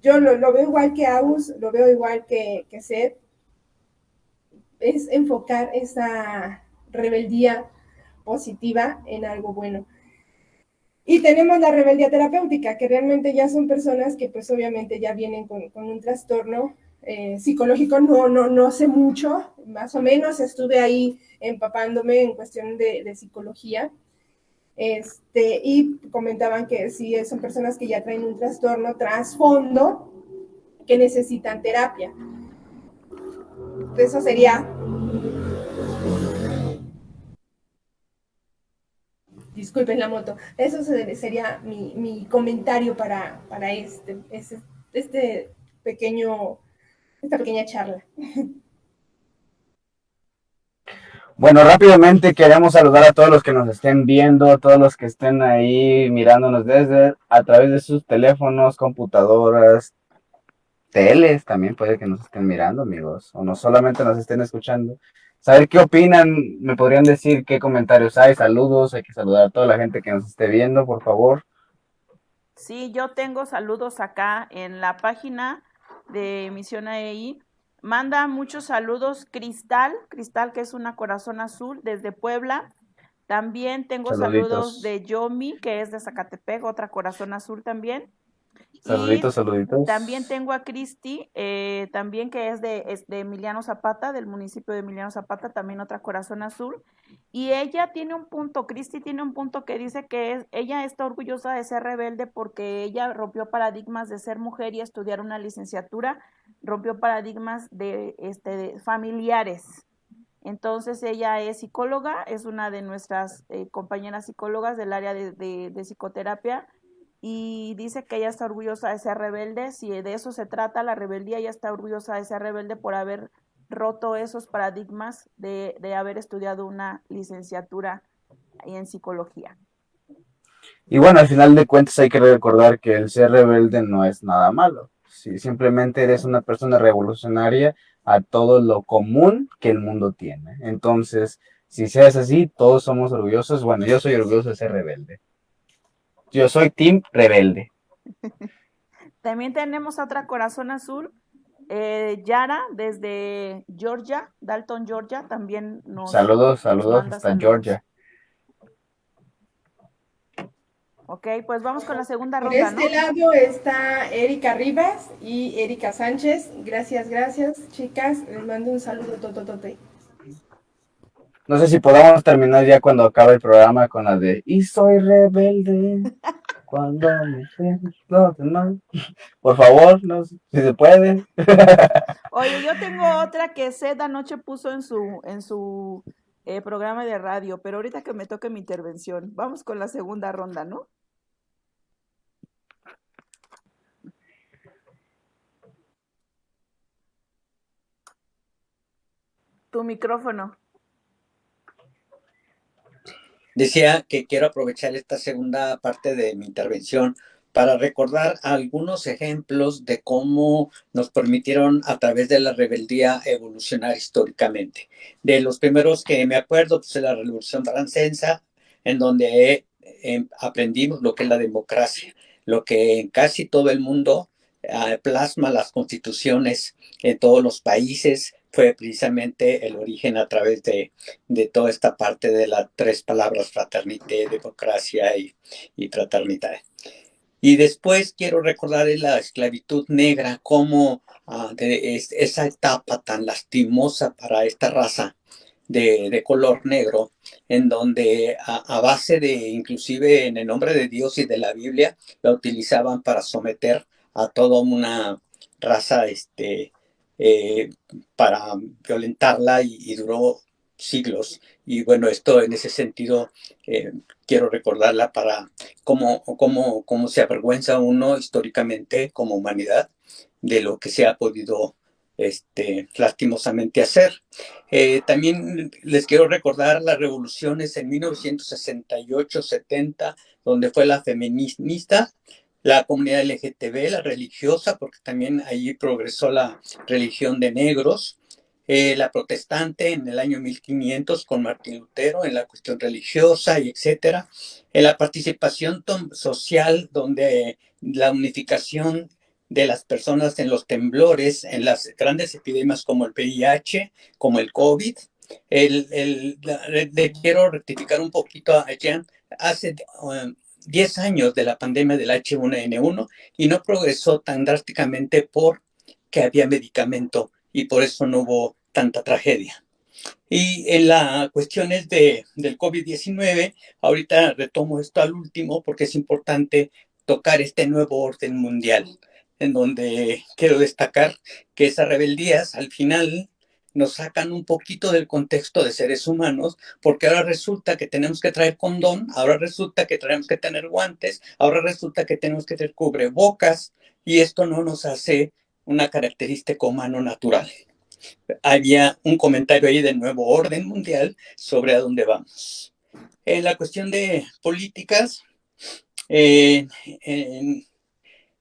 yo lo veo igual que Agus, lo veo igual que Seth, es enfocar esa rebeldía positiva en algo bueno. Y tenemos la rebeldía terapéutica, que realmente ya son personas que pues obviamente ya vienen con un trastorno psicológico, no sé mucho, más o menos estuve ahí empapándome en cuestión de psicología, Y comentaban que sí son personas que ya traen un trastorno trasfondo que necesitan terapia. Eso sería, disculpen la moto, eso sería mi comentario para este pequeño, esta pequeña charla. Bueno, rápidamente queremos saludar a todos los que nos estén viendo, todos los que estén ahí mirándonos desde a través de sus teléfonos, computadoras, teles, también puede que nos estén mirando, amigos, o no solamente nos estén escuchando. Saber qué opinan, me podrían decir qué comentarios hay, saludos, hay que saludar a toda la gente que nos esté viendo, por favor. Sí, yo tengo saludos acá en la página de Misión AEI. Manda muchos saludos Cristal, que es una corazón azul desde Puebla. También tengo saludos de Yomi, que es de Zacatepec, otra corazón azul también. Saluditos, saluditos. También tengo a Cristi, también que es de Emiliano Zapata, del municipio de Emiliano Zapata, también otra corazón azul. Y ella tiene un punto, Cristi tiene un punto que dice que ella está orgullosa de ser rebelde porque ella rompió paradigmas de ser mujer y estudiar una licenciatura, rompió paradigmas de familiares. Entonces ella es psicóloga, es una de nuestras compañeras psicólogas del área de psicoterapia, y dice que ella está orgullosa de ser rebelde. Si de eso se trata la rebeldía, ella está orgullosa de ser rebelde por haber roto esos paradigmas de haber estudiado una licenciatura en psicología. Y bueno, al final de cuentas hay que recordar que el ser rebelde no es nada malo. Si simplemente eres una persona revolucionaria a todo lo común que el mundo tiene. Entonces, si seas así, todos somos orgullosos. Bueno, yo soy orgulloso de ser rebelde. Yo soy team rebelde. También tenemos otra corazón azul, Yara, desde Georgia, Dalton, Georgia, también nos saludos hasta saludos. Georgia. Ok, pues vamos con la segunda ronda, ¿no? Por este lado está Erika Rivas y Erika Sánchez. Gracias, chicas. Les mando un saludo tototote. No sé si podamos terminar ya cuando acabe el programa con la de Y soy rebelde cuando me los demás. Por favor, no sé si se puede. Oye, yo tengo otra que Seth anoche puso en su programa de radio, pero ahorita que me toque mi intervención, vamos con la segunda ronda, ¿no? Tu micrófono. Decía que quiero aprovechar esta segunda parte de mi intervención para recordar algunos ejemplos de cómo nos permitieron a través de la rebeldía evolucionar históricamente. De los primeros que me acuerdo, pues la Revolución Francesa, en donde aprendimos lo que es la democracia, lo que en casi todo el mundo plasma las constituciones en todos los países. Fue precisamente el origen a través de toda esta parte de las tres palabras: fraternité, democracia y fraternidad. Y después quiero recordar la esclavitud negra, como esa etapa tan lastimosa para esta raza de color negro, en donde a base de, inclusive en el nombre de Dios y de la Biblia, la utilizaban para someter a toda una raza para violentarla, y duró siglos. Y bueno, esto en ese sentido quiero recordarla para cómo se avergüenza uno históricamente como humanidad de lo que se ha podido lastimosamente hacer. También les quiero recordar las revoluciones en 1968-70, donde fue la feminista, la comunidad LGTB, la religiosa, porque también allí progresó la religión de negros, la protestante en el año 1500 con Martín Lutero en la cuestión religiosa, y etcétera. En la participación social, donde la unificación de las personas en los temblores, en las grandes epidemias como el VIH, como el COVID. Le quiero rectificar un poquito a Jan. Hace 10 años de la pandemia del H1N1 y no progresó tan drásticamente porque había medicamento y por eso no hubo tanta tragedia. Y en las cuestiones del COVID-19, ahorita retomo esto al último porque es importante tocar este nuevo orden mundial, en donde quiero destacar que esas rebeldías al final nos sacan un poquito del contexto de seres humanos, porque ahora resulta que tenemos que traer condón, ahora resulta que tenemos que tener guantes, ahora resulta que tenemos que tener cubrebocas, y esto no nos hace una característica humano natural. Había un comentario ahí del nuevo orden mundial sobre a dónde vamos. En la cuestión de políticas, en,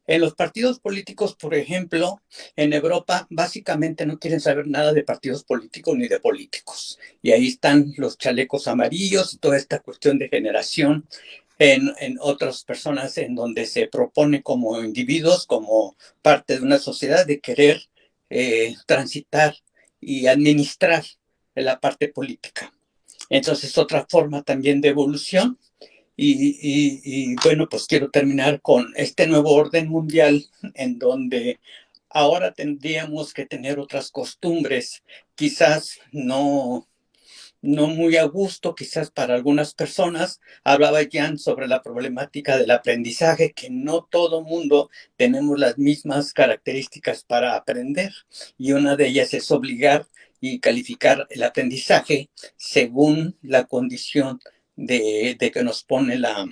en los partidos políticos, por ejemplo, en Europa, básicamente no quieren saber nada de partidos políticos ni de políticos. Y ahí están los chalecos amarillos y toda esta cuestión de generación en otras personas en donde se propone como individuos, como parte de una sociedad, de querer transitar y administrar la parte política. Entonces, otra forma también de evolución. Y bueno, pues quiero terminar con este nuevo orden mundial en donde ahora tendríamos que tener otras costumbres, quizás no muy a gusto, quizás para algunas personas. Hablaba Jan sobre la problemática del aprendizaje, que no todo mundo tenemos las mismas características para aprender, y una de ellas es obligar y calificar el aprendizaje según la condición de que nos pone la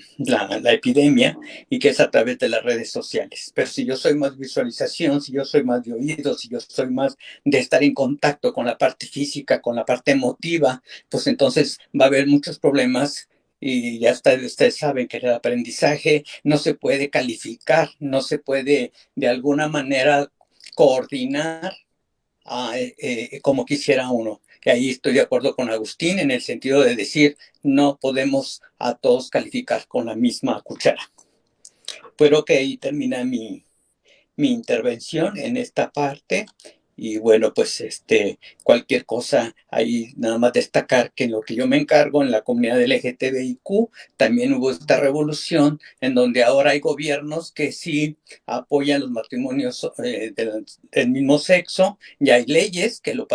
epidemia, y que es a través de las redes sociales. Pero si yo soy más visualización, si yo soy más de oídos, si yo soy más de estar en contacto con la parte física, con la parte emotiva, pues entonces va a haber muchos problemas. Y ya ustedes saben que el aprendizaje no se puede calificar, no se puede de alguna manera coordinar como quisiera uno. Que ahí estoy de acuerdo con Agustín en el sentido de decir, no podemos a todos calificar con la misma cuchara. Pero que ahí termina mi intervención en esta parte. Y bueno, pues cualquier cosa, ahí nada más destacar que en lo que yo me encargo en la comunidad LGTBIQ, también hubo esta revolución en donde ahora hay gobiernos que sí apoyan los matrimonios del mismo sexo, y hay leyes que lo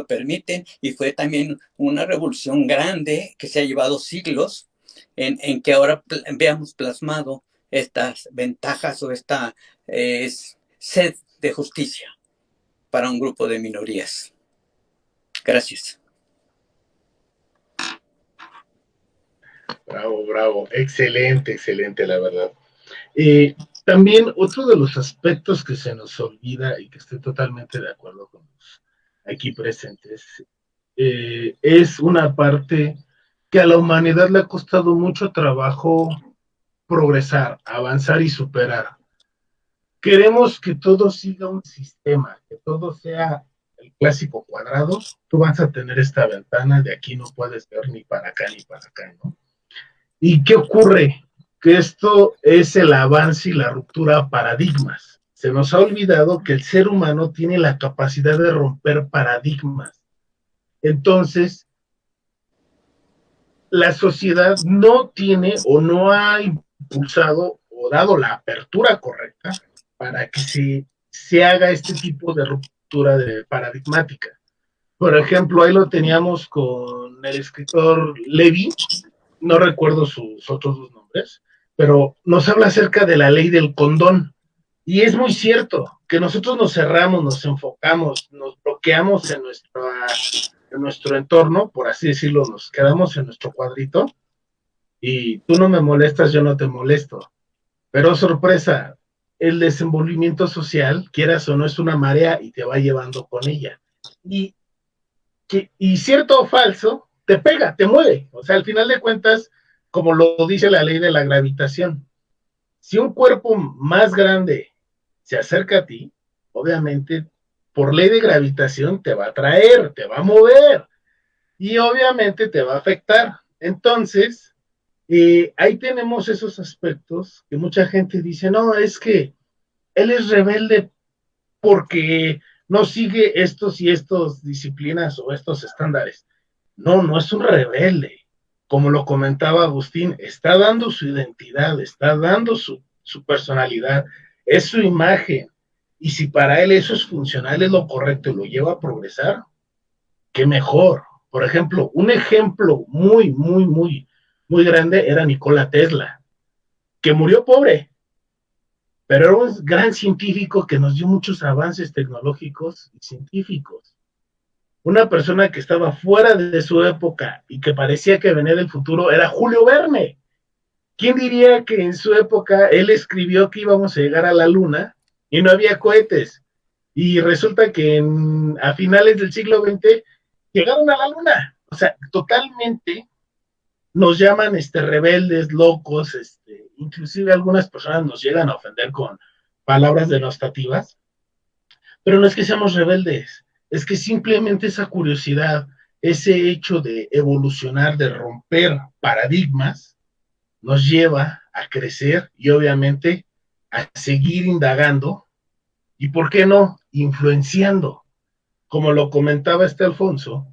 permiten, y fue también una revolución grande que se ha llevado siglos en que ahora veamos plasmado estas ventajas o esta sed de justicia para un grupo de minorías. Gracias. Bravo, bravo. Excelente, excelente, la verdad. También otro de los aspectos que se nos olvida y que estoy totalmente de acuerdo con los aquí presentes, es una parte que a la humanidad le ha costado mucho trabajo progresar, avanzar y superar. Queremos que todo siga un sistema, que todo sea el clásico cuadrado. Tú vas a tener esta ventana, de aquí no puedes ver ni para acá ni para acá, ¿no? ¿Y qué ocurre? Que esto es el avance y la ruptura a paradigmas. Se nos ha olvidado que el ser humano tiene la capacidad de romper paradigmas. Entonces, la sociedad no tiene o no ha impulsado o dado la apertura correcta para que se haga este tipo de ruptura paradigmática. Por ejemplo, ahí lo teníamos con el escritor Levi, no recuerdo sus otros dos nombres, pero nos habla acerca de la ley del condón. Y es muy cierto que nosotros nos cerramos, nos enfocamos, nos bloqueamos en nuestro entorno, por así decirlo, nos quedamos en nuestro cuadrito, y tú no me molestas, yo no te molesto. Pero sorpresa, el desenvolvimiento social, quieras o no, es una marea y te va llevando con ella. Y cierto o falso, te pega, te mueve. O sea, al final de cuentas, como lo dice la ley de la gravitación, si un cuerpo más grande se acerca a ti, obviamente, por ley de gravitación te va a atraer, te va a mover, y obviamente te va a afectar. Entonces, ahí tenemos esos aspectos que mucha gente dice, no, es que él es rebelde porque no sigue estos y estos disciplinas o estos estándares. No, no es un rebelde. Como lo comentaba Agustín, está dando su identidad, está dando su personalidad, es su imagen. Y si para él eso es funcional, es lo correcto y lo lleva a progresar, qué mejor. Por ejemplo, un ejemplo muy, muy, muy, muy grande era Nikola Tesla, que murió pobre, pero era un gran científico que nos dio muchos avances tecnológicos y científicos. Una persona que estaba fuera de su época y que parecía que venía del futuro era Julio Verne. ¿Quién diría que en su época él escribió que íbamos a llegar a la luna y no había cohetes? Y resulta que a finales del siglo XX llegaron a la luna. O sea, totalmente nos llaman rebeldes, locos, inclusive algunas personas nos llegan a ofender con palabras denostativas, pero no es que seamos rebeldes, es que simplemente esa curiosidad, ese hecho de evolucionar, de romper paradigmas, nos lleva a crecer y obviamente a seguir indagando y, ¿por qué no?, influenciando. Como lo comentaba Alfonso,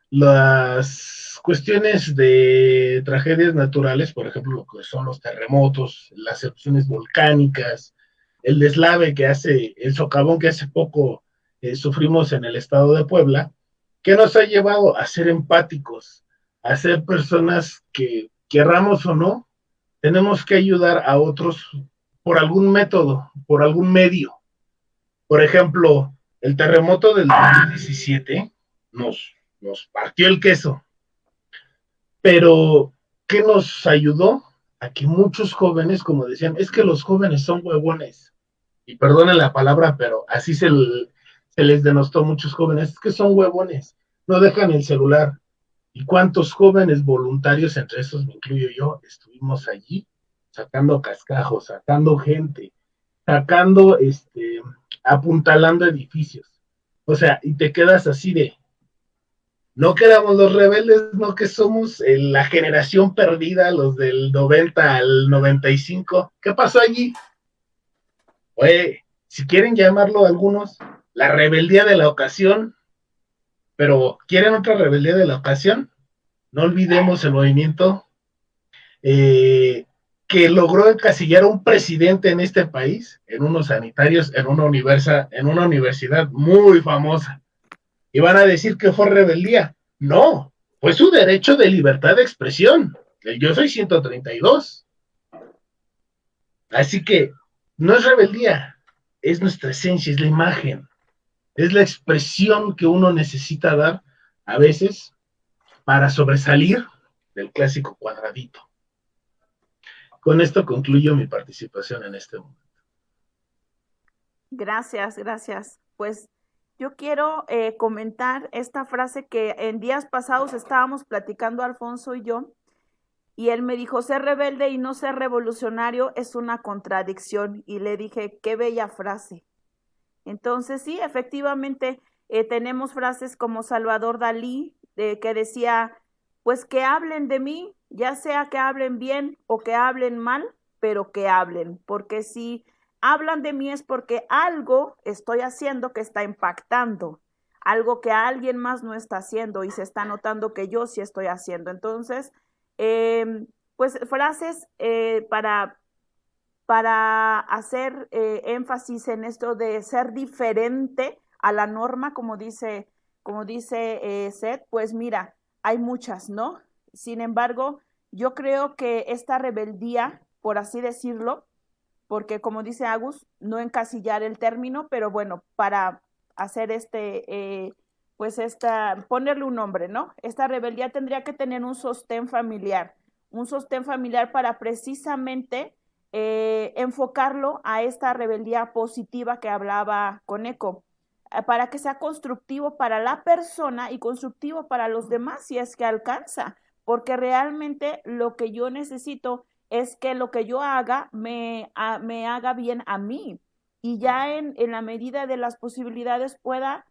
las cuestiones de tragedias naturales, por ejemplo, lo que son los terremotos, las erupciones volcánicas, el deslave que hace, el socavón que hace poco sufrimos en el estado de Puebla, que nos ha llevado a ser empáticos, a ser personas que, querramos o no, tenemos que ayudar a otros por algún método, por algún medio. Por ejemplo, el terremoto del 2017 nos partió el queso, pero ¿qué nos ayudó? A que muchos jóvenes, como decían, es que los jóvenes son huevones, y perdonen la palabra, pero así se les denostó a muchos jóvenes, es que son huevones, no dejan el celular. ¿Y cuántos jóvenes voluntarios, entre esos me incluyo yo, estuvimos allí sacando cascajos, sacando gente, sacando, apuntalando edificios? O sea, y te quedas así de, no que éramos los rebeldes, no que somos la generación perdida, los del 90 al 95. ¿Qué pasó allí? Oye, si quieren llamarlo algunos, la rebeldía de la ocasión, pero ¿quieren otra rebeldía de la ocasión? No olvidemos el movimiento que logró encasillar a un presidente en este país, en unos sanitarios, en una universidad muy famosa. Y van a decir que fue rebeldía. No, fue su derecho de libertad de expresión. El Yo Soy 132. Así que no es rebeldía, es nuestra esencia, es la imagen, es la expresión que uno necesita dar a veces para sobresalir del clásico cuadradito. Con esto concluyo mi participación en este momento. Gracias, gracias. Pues yo quiero comentar esta frase que en días pasados estábamos platicando Alfonso y yo, y él me dijo, ser rebelde y no ser revolucionario es una contradicción. Y le dije, qué bella frase. Entonces sí, efectivamente, tenemos frases como Salvador Dalí, que decía, pues que hablen de mí, ya sea que hablen bien o que hablen mal, pero que hablen, porque si hablan de mí es porque algo estoy haciendo que está impactando, algo que alguien más no está haciendo y se está notando que yo sí estoy haciendo. Entonces, pues frases para hacer énfasis en esto de ser diferente a la norma, como dice Seth, pues mira, hay muchas, ¿no? Sin embargo, yo creo que esta rebeldía, por así decirlo, porque como dice Agus, no encasillar el término, pero bueno, para hacer pues ponerle un nombre, ¿no? Esta rebeldía tendría que tener un sostén familiar para precisamente enfocarlo a esta rebeldía positiva que hablaba Coneco, para que sea constructivo para la persona y constructivo para los demás si es que alcanza, porque realmente lo que yo necesito es que lo que yo haga me haga bien a mí y ya en la medida de las posibilidades pueda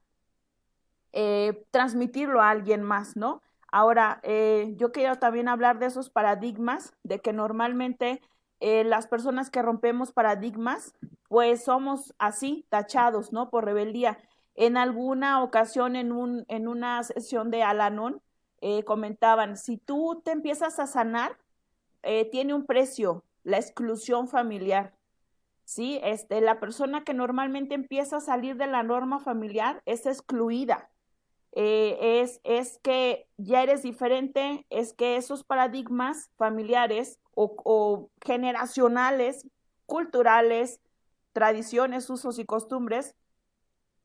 transmitirlo a alguien más, ¿no? Ahora, yo quiero también hablar de esos paradigmas, de que normalmente las personas que rompemos paradigmas, pues somos así, tachados, ¿no? Por rebeldía. En alguna ocasión, en una sesión de Al-Anon, comentaban, si tú te empiezas a sanar, tiene un precio, la exclusión familiar. ¿Sí? La persona que normalmente empieza a salir de la norma familiar es excluida. es que ya eres diferente, es que esos paradigmas familiares o generacionales, culturales, tradiciones, usos y costumbres,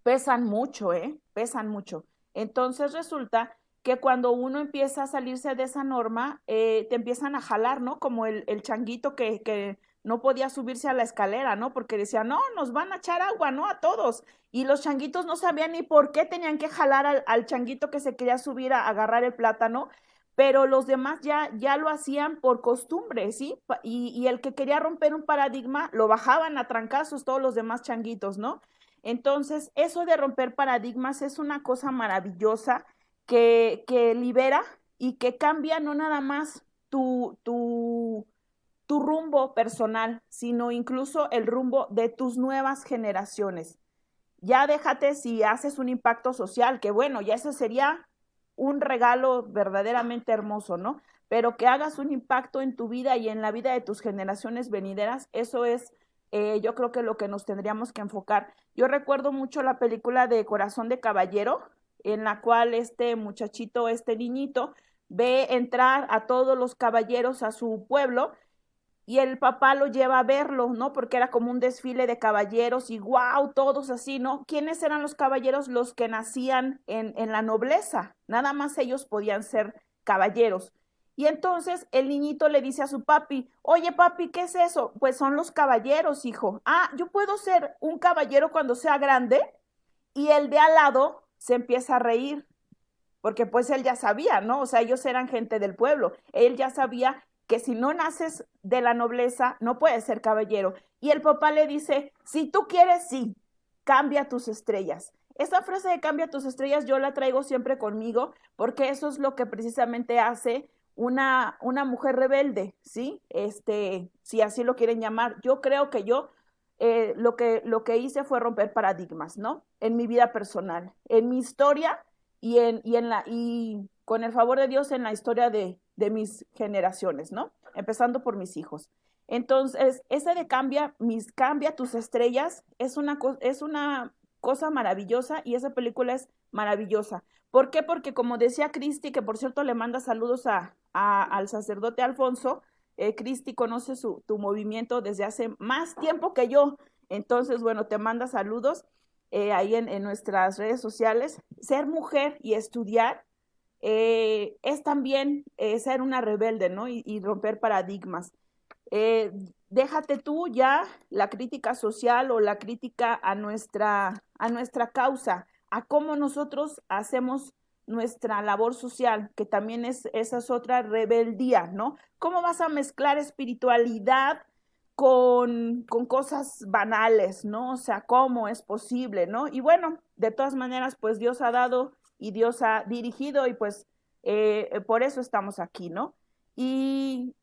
pesan mucho, pesan mucho. Entonces resulta que cuando uno empieza a salirse de esa norma, te empiezan a jalar, ¿no? Como el changuito que no podía subirse a la escalera, ¿no? Porque decía, no, nos van a echar agua, ¿no? A todos. Y los changuitos no sabían ni por qué tenían que jalar al changuito que se quería subir a agarrar el plátano, pero los demás ya lo hacían por costumbre, ¿sí? Y el que quería romper un paradigma, lo bajaban a trancazos todos los demás changuitos, ¿no? Entonces, eso de romper paradigmas es una cosa maravillosa que libera y que cambia no nada más tu rumbo personal, sino incluso el rumbo de tus nuevas generaciones. Ya déjate si haces un impacto social, que bueno, ya ese sería un regalo verdaderamente hermoso, ¿no? Pero que hagas un impacto en tu vida y en la vida de tus generaciones venideras, eso es, yo creo que lo que nos tendríamos que enfocar. Yo recuerdo mucho la película de Corazón de Caballero, en la cual este muchachito, este niñito, ve entrar a todos los caballeros a su pueblo y el papá lo lleva a verlo, ¿no? Porque era como un desfile de caballeros y wow, todos así, ¿no? ¿Quiénes eran los caballeros? Los que nacían en la nobleza, nada más ellos podían ser caballeros. Y entonces el niñito le dice a su papi, oye papi, ¿qué es eso? Pues son los caballeros, hijo. Ah, ¿yo puedo ser un caballero cuando sea grande? Y el de al lado se empieza a reír, porque pues él ya sabía, ¿no? O sea, ellos eran gente del pueblo, él ya sabía que si no naces de la nobleza, no puedes ser caballero. Y el papá le dice, si tú quieres, sí, cambia tus estrellas. Esa frase de cambia tus estrellas yo la traigo siempre conmigo, porque eso es lo que precisamente hace una mujer rebelde, ¿sí? Si así lo quieren llamar. Yo creo que yo lo que hice fue romper paradigmas, ¿no? En mi vida personal, en mi historia y con el favor de Dios en la historia de mis generaciones, ¿no? Empezando por mis hijos. Entonces, ese de cambia tus estrellas es una cosa maravillosa y esa película es maravillosa. ¿Por qué? Porque como decía Cristi, que por cierto le manda saludos al sacerdote Alfonso, Cristi conoce tu movimiento desde hace más tiempo que yo, entonces, bueno, te manda saludos ahí en nuestras redes sociales. Ser mujer y estudiar es también ser una rebelde, ¿no? Y romper paradigmas. Déjate tú ya la crítica social o la crítica a nuestra causa, a cómo nosotros hacemos nuestra labor social, que también esa es otra rebeldía, ¿no? ¿Cómo vas a mezclar espiritualidad con cosas banales, ¿no? O sea, ¿cómo es posible, no? Y bueno, de todas maneras, pues Dios ha dado y Dios ha dirigido y pues por eso estamos aquí, ¿no? Y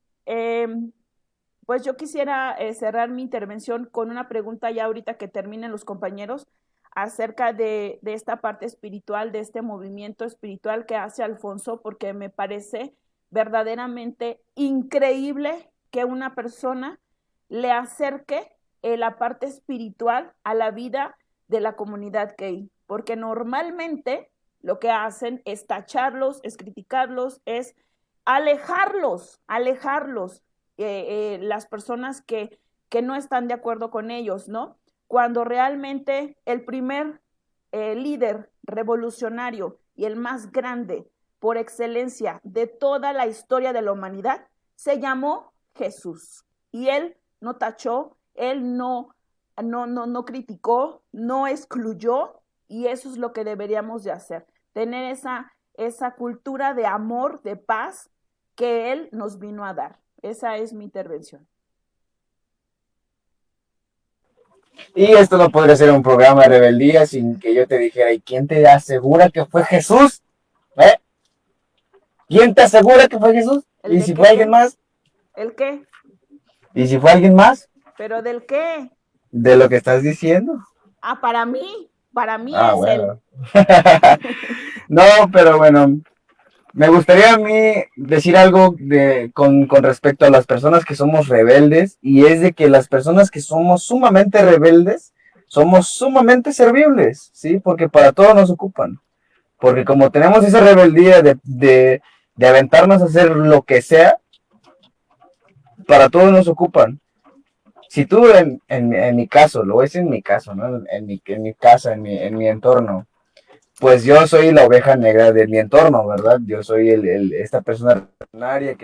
pues yo quisiera cerrar mi intervención con una pregunta ya ahorita que terminen los compañeros acerca de esta parte espiritual, de este movimiento espiritual que hace Alfonso, porque me parece verdaderamente increíble que una persona le acerque la parte espiritual a la vida de la comunidad gay, porque normalmente lo que hacen es tacharlos, es criticarlos, es alejarlos, las personas que no están de acuerdo con ellos, ¿no? Cuando realmente el primer líder revolucionario y el más grande por excelencia de toda la historia de la humanidad se llamó Jesús. Y él no tachó, él no criticó, no excluyó, y eso es lo que deberíamos de hacer, tener esa cultura de amor, de paz que él nos vino a dar. Esa es mi intervención. Y esto no podría ser un programa de rebeldía sin que yo te dijera, ¿y quién te asegura que fue Jesús? ¿Quién te asegura que fue Jesús? ¿Y si fue alguien más? ¿El qué? ¿Y si fue alguien más? ¿Pero del qué? De lo que estás diciendo. Ah, para mí es bueno. No, pero bueno, me gustaría a mí decir algo con respecto a las personas que somos rebeldes, y es de que las personas que somos sumamente rebeldes somos sumamente servibles, ¿sí? Porque para todo nos ocupan. Porque como tenemos esa rebeldía de aventarnos a hacer lo que sea, para todo nos ocupan. Si tú en mi caso, lo es en mi caso, ¿no? En mi casa, en mi entorno, pues yo soy la oveja negra de mi entorno, ¿verdad? Yo soy esta persona reaccionaria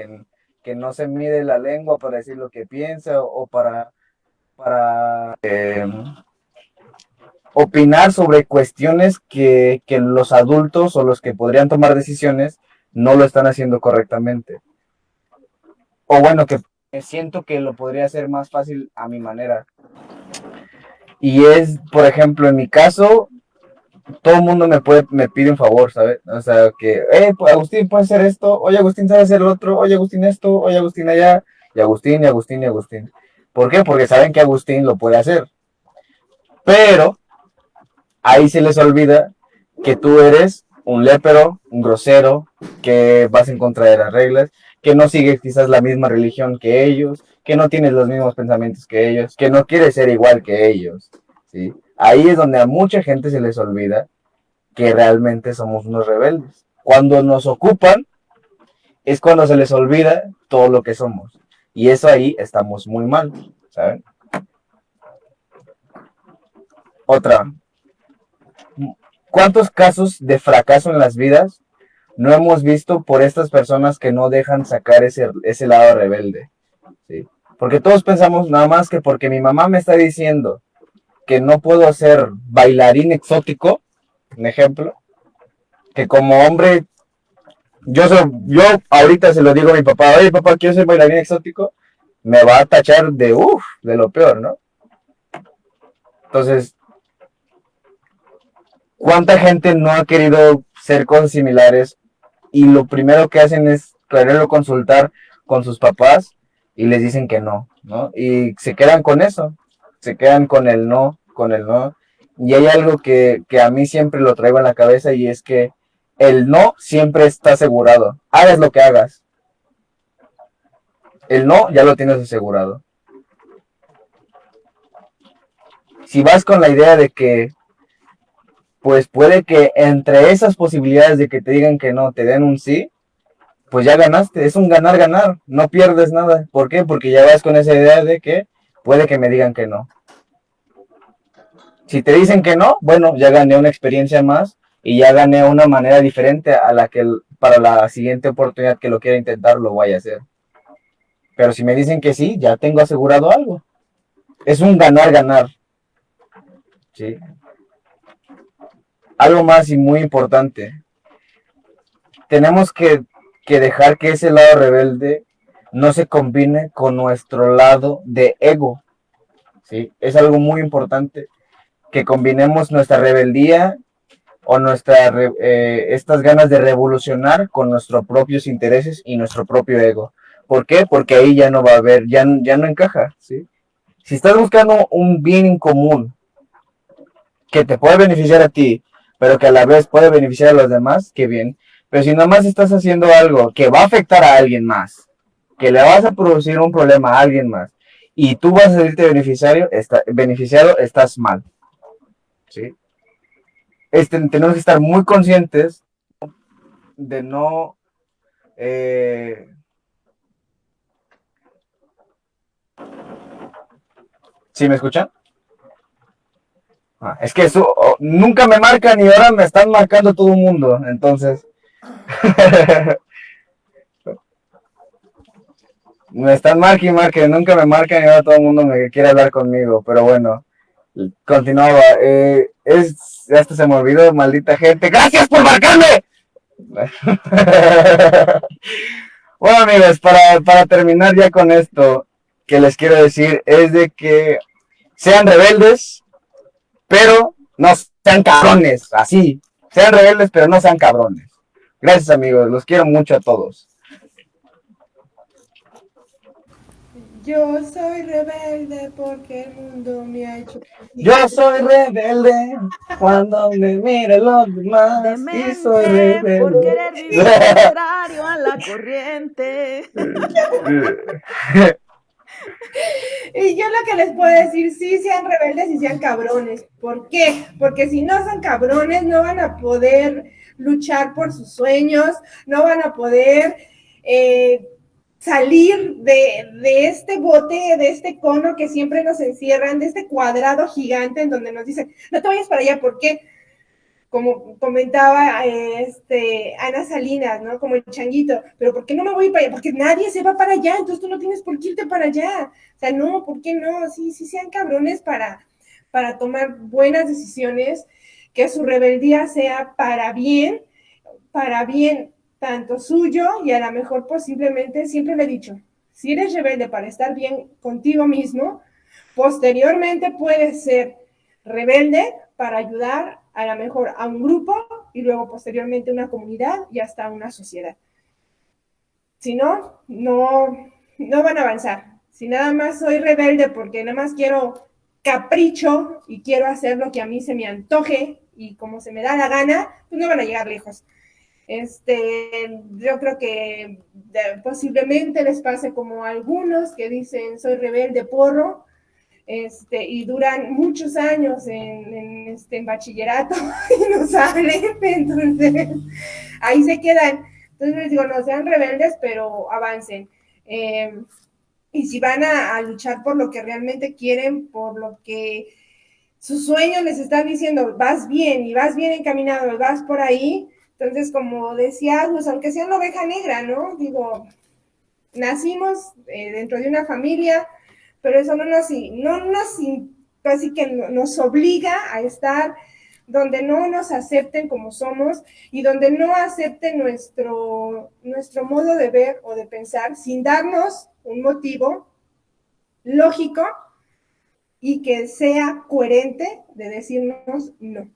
que no se mide la lengua para decir lo que piensa o para opinar sobre cuestiones que los adultos o los que podrían tomar decisiones no lo están haciendo correctamente. O bueno, que siento que lo podría hacer más fácil a mi manera. Y es, por ejemplo, en mi caso, todo el mundo me pide un favor, ¿sabes? O sea, que, pues, Agustín, ¿puedes hacer esto? Oye, Agustín, ¿sabes hacer lo otro? Oye, Agustín, esto. Oye, Agustín, allá. Y Agustín, y Agustín, y Agustín. ¿Por qué? Porque saben que Agustín lo puede hacer. Pero ahí se les olvida que tú eres un lépero, un grosero, que vas en contra de las reglas, que no sigues quizás la misma religión que ellos, que no tienes los mismos pensamientos que ellos, que no quieres ser igual que ellos, ¿sí? Ahí es donde a mucha gente se les olvida que realmente somos unos rebeldes. Cuando nos ocupan, es cuando se les olvida todo lo que somos. Y eso ahí estamos muy mal, ¿saben? Otra. ¿Cuántos casos de fracaso en las vidas no hemos visto por estas personas que no dejan sacar ese lado rebelde? ¿Sí? Porque todos pensamos nada más que porque mi mamá me está diciendo que no puedo ser bailarín exótico, un ejemplo, que como hombre, yo ahorita se lo digo a mi papá, oye papá, quiero ser bailarín exótico, me va a tachar de lo peor, ¿no? Entonces, ¿cuánta gente no ha querido ser cosas similares y lo primero que hacen es quererlo consultar con sus papás y les dicen que no, ¿no? Y se quedan con eso, se quedan con el no. Y hay algo que a mí siempre lo traigo en la cabeza y es que el no siempre está asegurado. Hagas lo que hagas. El no ya lo tienes asegurado. Si vas con la idea de que pues puede que entre esas posibilidades de que te digan que no, te den un sí, pues ya ganaste, es un ganar-ganar, no pierdes nada. ¿Por qué? Porque ya vas con esa idea de que puede que me digan que no. Si te dicen que no, bueno, ya gané una experiencia más y ya gané una manera diferente a la que para la siguiente oportunidad que lo quiera intentar lo vaya a hacer. Pero si me dicen que sí, ya tengo asegurado algo. Es un ganar-ganar. ¿Sí? Algo más y muy importante. Tenemos que dejar que ese lado rebelde no se combine con nuestro lado de ego. ¿Sí? Es algo muy importante que combinemos nuestra rebeldía o estas ganas de revolucionar con nuestros propios intereses y nuestro propio ego. ¿Por qué? Porque ahí ya no va a haber, ya no encaja. ¿Sí? Si estás buscando un bien en común que te puede beneficiar a ti, pero que a la vez puede beneficiar a los demás, qué bien. Pero si nomás estás haciendo algo que va a afectar a alguien más, que le vas a producir un problema a alguien más, y tú vas a salirte beneficiado, estás mal. ¿Sí? Tenemos que estar muy conscientes de no... ¿Sí me escuchan? Es que eso nunca me marcan y ahora me están marcando todo el mundo, entonces... me están marcando, nunca me marcan y ahora todo el mundo me quiere hablar conmigo, pero bueno, continuaba. Hasta se me olvidó, maldita gente. ¡Gracias por marcarme! Bueno, amigos, para terminar ya con esto, que les quiero decir es de que sean rebeldes, pero no sean cabrones, así. Sean rebeldes, pero no sean cabrones. Gracias, amigos, los quiero mucho a todos. Yo soy rebelde porque el mundo me ha hecho... Yo soy rebelde cuando me miren los demás. Demente Y soy rebelde. por querer vivir contrario a la corriente. Y yo lo que les puedo decir, sí, sean rebeldes y sean cabrones. ¿Por qué? Porque si no son cabrones, no van a poder luchar por sus sueños, no van a poder salir de este bote, de este cono que siempre nos encierran, de este cuadrado gigante en donde nos dicen, no te vayas para allá, ¿por qué? Como comentaba Ana Salinas, ¿no? Como el changuito, pero ¿por qué no me voy para allá? Porque nadie se va para allá, entonces tú no tienes por qué irte para allá. O sea, no, ¿por qué no? Sí, sí sean cabrones para tomar buenas decisiones, que su rebeldía sea para bien tanto suyo y a lo mejor pues simplemente, siempre le he dicho, si eres rebelde para estar bien contigo mismo, posteriormente puedes ser rebelde para ayudar a lo mejor a un grupo y luego posteriormente una comunidad y hasta una sociedad. Si no, no van a avanzar. Si nada más soy rebelde porque nada más quiero capricho y quiero hacer lo que a mí se me antoje y como se me da la gana, pues no van a llegar lejos. Yo creo que posiblemente les pase como a algunos que dicen soy rebelde porro, y duran muchos años en bachillerato y no salen, entonces ahí se quedan. Entonces les digo, no sean rebeldes, pero avancen. Y si van a luchar por lo que realmente quieren, por lo que sus sueños les están diciendo, vas bien y vas bien encaminado, vas por ahí. Entonces, como decía, pues aunque sea una oveja negra, ¿no? Digo, nacimos dentro de una familia, pero eso no nos así que nos obliga a estar donde no nos acepten como somos y donde no acepten nuestro modo de ver o de pensar sin darnos un motivo lógico y que sea coherente de decirnos no.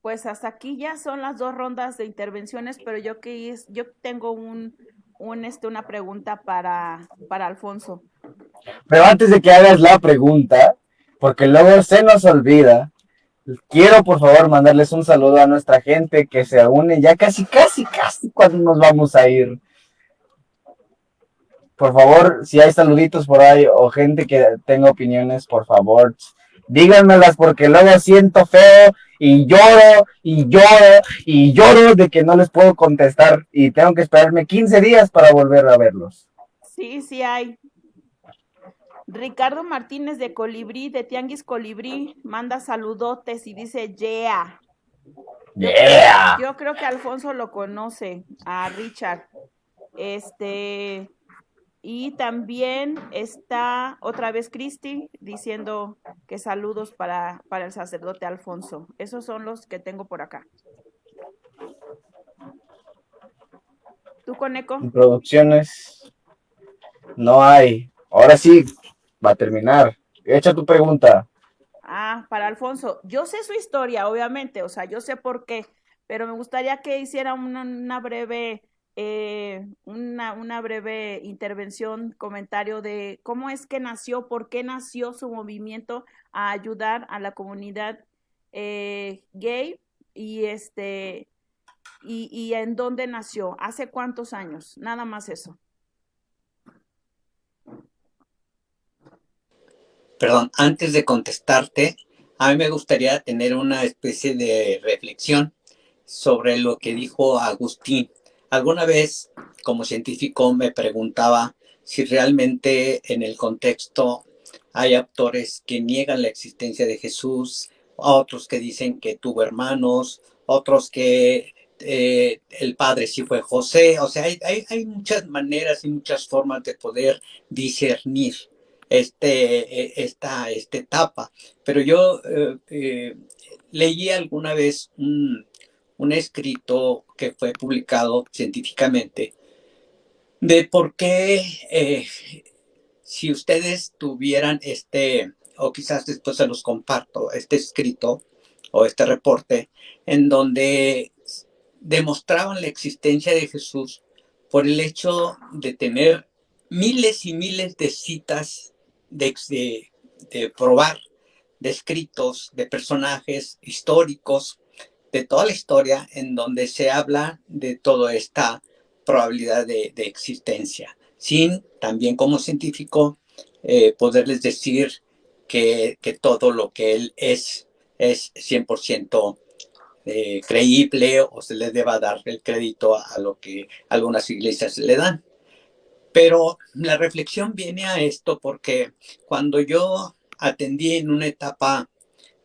Pues hasta aquí ya son las 2 rondas de intervenciones, pero yo tengo una pregunta para Alfonso. Pero antes de que hagas la pregunta, porque luego se nos olvida, quiero por favor mandarles un saludo a nuestra gente que se une ya casi cuando nos vamos a ir. Por favor, si hay saluditos por ahí o gente que tenga opiniones, por favor, díganmelas porque luego siento feo y lloro y lloro y lloro de que no les puedo contestar y tengo que esperarme 15 días para volver a verlos. Sí, sí hay. Ricardo Martínez de Colibrí, de Tianguis Colibrí, manda saludotes y dice yeah. Yeah. Yo creo que Alfonso lo conoce, a Richard. Y también está otra vez Cristi diciendo que saludos para el sacerdote Alfonso. Esos son los que tengo por acá. ¿Tú, Coneco? Producciones no hay. Ahora sí, va a terminar. Echa tu pregunta. Para Alfonso. Yo sé su historia, obviamente, o sea, yo sé por qué, pero me gustaría que hiciera una breve intervención, comentario de cómo es que nació, por qué nació su movimiento a ayudar a la comunidad gay y en dónde nació, hace cuántos años, nada más eso. Perdón, antes de contestarte, a mí me gustaría tener una especie de reflexión sobre lo que dijo Agustín. Alguna vez, como científico, me preguntaba si realmente en el contexto hay autores que niegan la existencia de Jesús, otros que dicen que tuvo hermanos, otros que el padre sí fue José. O sea, hay muchas maneras y muchas formas de poder discernir esta etapa. Pero yo leí alguna vez un escrito que fue publicado científicamente de por qué si ustedes tuvieran o quizás después se los comparto, este escrito o este reporte en donde demostraban la existencia de Jesús por el hecho de tener miles y miles de citas de probar, de escritos, de personajes históricos, de toda la historia en donde se habla de toda esta probabilidad de existencia, sin también como científico poderles decir que todo lo que él es es 100% creíble o se le deba dar el crédito a lo que algunas iglesias le dan. Pero la reflexión viene a esto porque cuando yo atendí en una etapa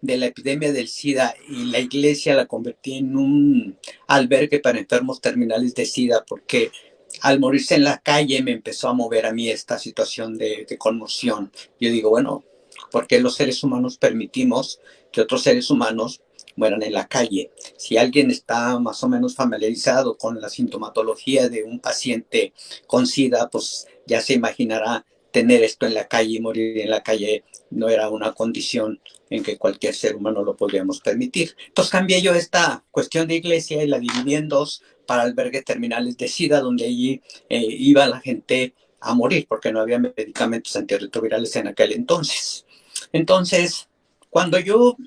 de la epidemia del SIDA y la iglesia la convertí en un albergue para enfermos terminales de SIDA, porque al morirse en la calle me empezó a mover a mí esta situación de conmoción. Yo digo, bueno, ¿por qué los seres humanos permitimos que otros seres humanos mueran en la calle? Si alguien está más o menos familiarizado con la sintomatología de un paciente con SIDA, pues ya se imaginará tener esto en la calle y morir en la calle no era una condición en que cualquier ser humano lo podríamos permitir. Entonces cambié yo esta cuestión de iglesia y la dividí en dos para albergues terminales de SIDA, donde allí iba la gente a morir porque no había medicamentos antirretrovirales en aquel entonces. Entonces, cuando yo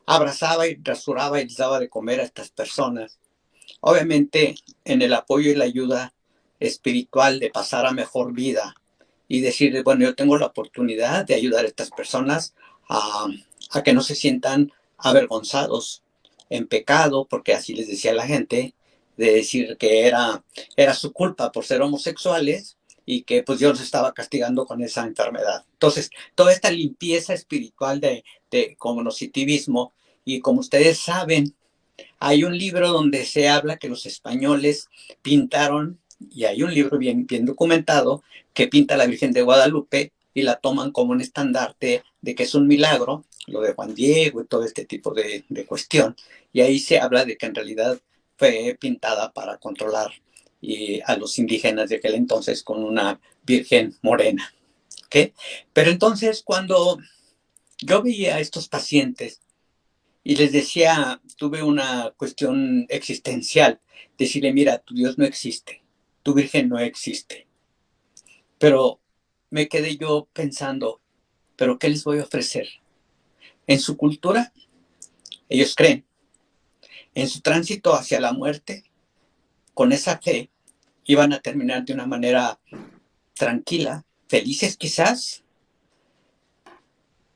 abrazaba y rasuraba y les daba de comer a estas personas, obviamente en el apoyo y la ayuda espiritual de pasar a mejor vida y decir, bueno, yo tengo la oportunidad de ayudar a estas personas a que no se sientan avergonzados en pecado, porque así les decía la gente, de decir que era su culpa por ser homosexuales y que pues Dios los estaba castigando con esa enfermedad. Entonces, toda esta limpieza espiritual de cognitivismo, y como ustedes saben, hay un libro donde se habla que los españoles pintaron, y hay un libro bien documentado, que pinta a la Virgen de Guadalupe y la toman como un estandarte de que es un milagro, lo de Juan Diego y todo este tipo de cuestión. Y ahí se habla de que en realidad fue pintada para controlar a los indígenas de aquel entonces con una virgen morena. ¿Okay? Pero entonces cuando yo veía a estos pacientes y les decía, tuve una cuestión existencial, decirle, mira, tu Dios no existe, tu Virgen no existe. Pero me quedé yo pensando, ¿pero qué les voy a ofrecer? En su cultura, ellos creen. En su tránsito hacia la muerte, con esa fe, iban a terminar de una manera tranquila, felices quizás,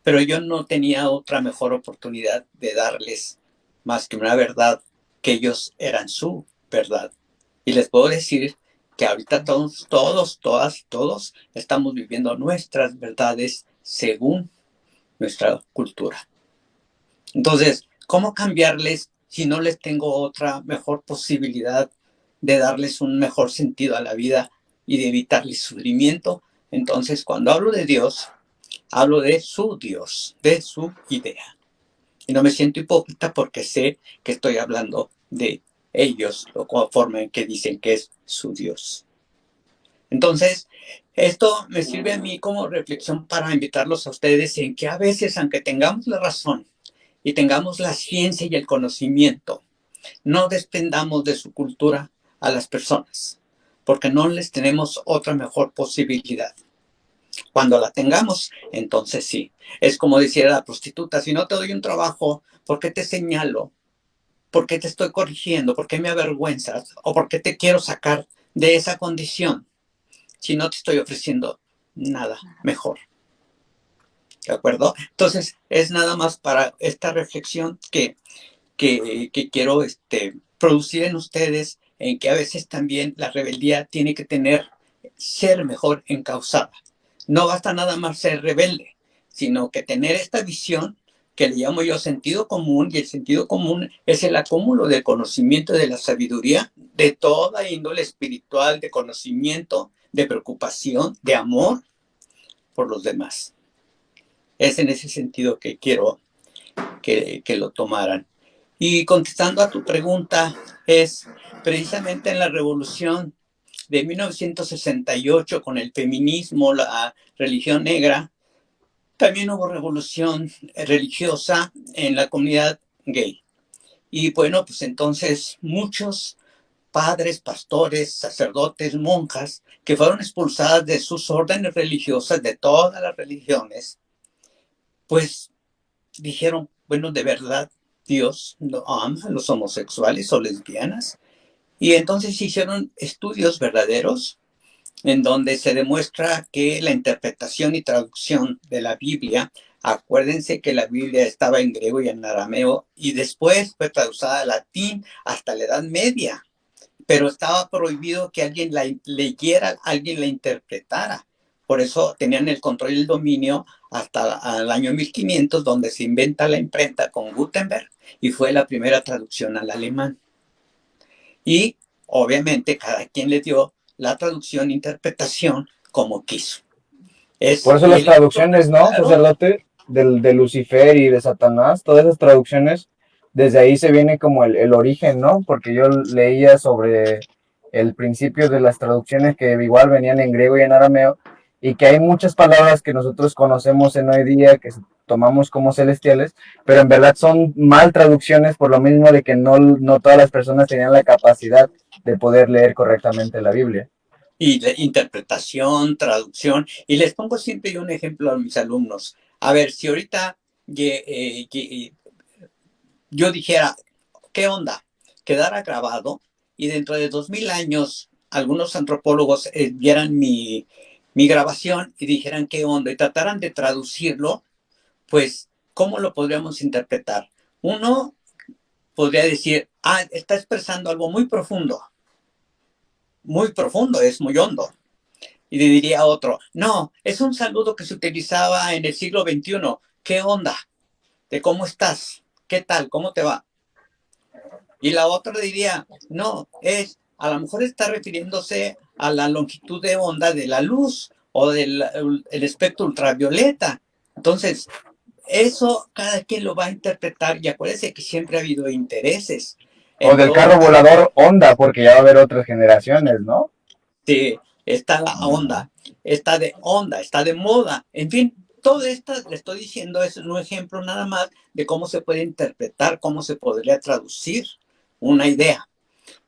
pero yo no tenía otra mejor oportunidad de darles más que una verdad, que ellos eran su verdad. Y les puedo decir que ahorita todos estamos viviendo nuestras verdades según nuestra cultura. Entonces, ¿cómo cambiarles si no les tengo otra mejor posibilidad de darles un mejor sentido a la vida y de evitarles sufrimiento? Entonces, cuando hablo de Dios, hablo de su Dios, de su idea. Y no me siento hipócrita porque sé que estoy hablando de ellos, la forma en que dicen que es su Dios. Entonces, esto me sirve a mí como reflexión para invitarlos a ustedes en que a veces, aunque tengamos la razón y tengamos la ciencia y el conocimiento, no dependamos de su cultura a las personas, porque no les tenemos otra mejor posibilidad. Cuando la tengamos, entonces sí. Es como decía la prostituta, si no te doy un trabajo, ¿por qué te señalo? ¿Por qué te estoy corrigiendo? ¿Por qué me avergüenzas? ¿O por qué te quiero sacar de esa condición si no te estoy ofreciendo nada mejor? ¿De acuerdo? Entonces, es nada más para esta reflexión que quiero producir en ustedes, en que a veces también la rebeldía tiene que ser mejor encauzada. No basta nada más ser rebelde, sino que tener esta visión que le llamo yo sentido común, y el sentido común es el acúmulo del conocimiento y de la sabiduría de toda índole espiritual, de conocimiento, de preocupación, de amor por los demás. Es en ese sentido que quiero que lo tomaran. Y contestando a tu pregunta, es precisamente en la revolución de 1968 con el feminismo, la religión negra, también hubo revolución religiosa en la comunidad gay. Y bueno, pues entonces muchos padres, pastores, sacerdotes, monjas, que fueron expulsadas de sus órdenes religiosas, de todas las religiones, pues dijeron, bueno, de verdad, Dios no ama a los homosexuales o lesbianas. Y entonces hicieron estudios verdaderos en donde se demuestra que la interpretación y traducción de la Biblia Acuérdense que la Biblia estaba en griego y en arameo y después fue traducida al latín hasta la Edad Media, pero estaba prohibido que alguien la leyera, alguien la interpretara. Por eso tenían el control y el dominio hasta el año 1500, donde se inventa la imprenta con Gutenberg y fue la primera traducción al alemán. Y obviamente cada quien le dio la traducción e interpretación como quiso. Por eso Y las el ejemplo traducciones, más ¿no, claro, sacerdote? De Lucifer y de Satanás, todas esas traducciones, desde ahí se viene como el origen, ¿no? Porque yo leía sobre el principio de las traducciones que igual venían en griego y en arameo, y que hay muchas palabras que nosotros conocemos en hoy día, que tomamos como celestiales, pero en verdad son mal traducciones por lo mismo de que no todas las personas tenían la capacidad de poder leer correctamente la Biblia. y de interpretación, traducción. Y les pongo siempre un ejemplo a mis alumnos. A ver, si ahorita yo dijera, ¿qué onda? Quedara grabado y dentro de 2000 años algunos antropólogos vieran mi grabación y dijeran qué onda y trataran de traducirlo, pues, ¿cómo lo podríamos interpretar? Uno podría decir, está expresando algo muy profundo, es muy hondo. Y le diría otro, no, es un saludo que se utilizaba en el siglo XXI. ¿Qué onda? ¿De cómo estás? ¿Qué tal? ¿Cómo te va? Y la otra diría, no, a lo mejor está refiriéndose a la longitud de onda de la luz o del el espectro ultravioleta. Entonces, eso cada quien lo va a interpretar y acuérdense que siempre ha habido intereses O en del todo carro caso. volador Honda, porque ya va a haber otras generaciones, ¿no? Está la onda, está de moda, en fin, todo esto le estoy diciendo es un ejemplo nada más de cómo se puede interpretar, cómo se podría traducir una idea.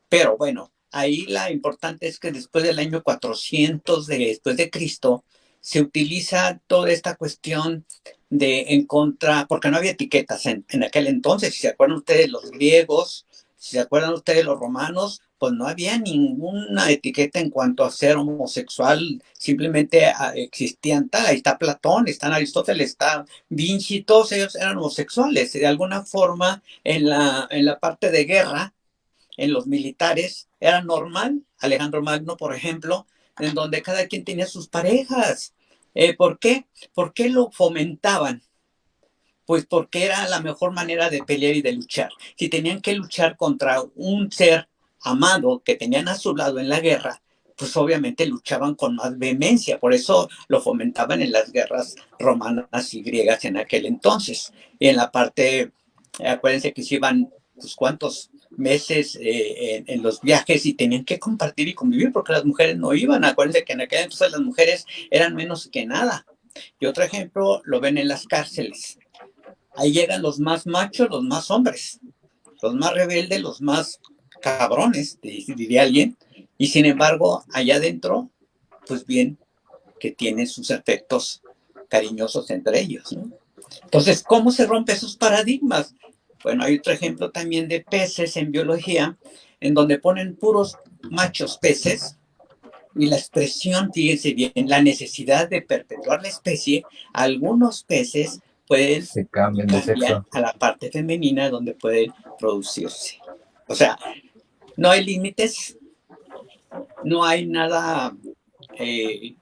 Pero bueno, ahí la importante es que después del año 400 después de Cristo, se utiliza toda esta cuestión de en contra, porque no había etiquetas en aquel entonces, si se acuerdan ustedes los griegos, si se acuerdan ustedes los romanos, pues no había ninguna etiqueta en cuanto a ser homosexual, simplemente existían tal, ahí está Platón, está Aristóteles, está Vinci, todos ellos eran homosexuales, de alguna forma en la parte de guerra en los militares era normal, Alejandro Magno, por ejemplo, en donde cada quien tenía sus parejas. ¿Por qué? ¿Por qué lo fomentaban? Pues porque era la mejor manera de pelear y de luchar. Si tenían que luchar contra un ser amado que tenían a su lado en la guerra, pues obviamente luchaban con más vehemencia. Por eso lo fomentaban en las guerras romanas y griegas en aquel entonces. Y en la parte, acuérdense que se iban, pues cuántos meses en los viajes y tenían que compartir y convivir porque las mujeres no iban. Acuérdense que en aquel entonces las mujeres eran menos que nada. Y otro ejemplo lo ven en las cárceles. Ahí llegan los más machos, los más hombres, los más rebeldes, los más cabrones, diría alguien. Y sin embargo, allá adentro, pues bien, que tienen sus efectos cariñosos entre ellos, ¿no? Entonces, ¿cómo se rompen esos paradigmas? Bueno, hay otro ejemplo también de peces en biología, en donde ponen puros machos peces y la expresión, fíjense bien, la necesidad de perpetuar la especie, algunos peces pueden Se cambian de cambian sexo. a la parte femenina donde pueden producirse. O sea, no hay límites, no hay nada que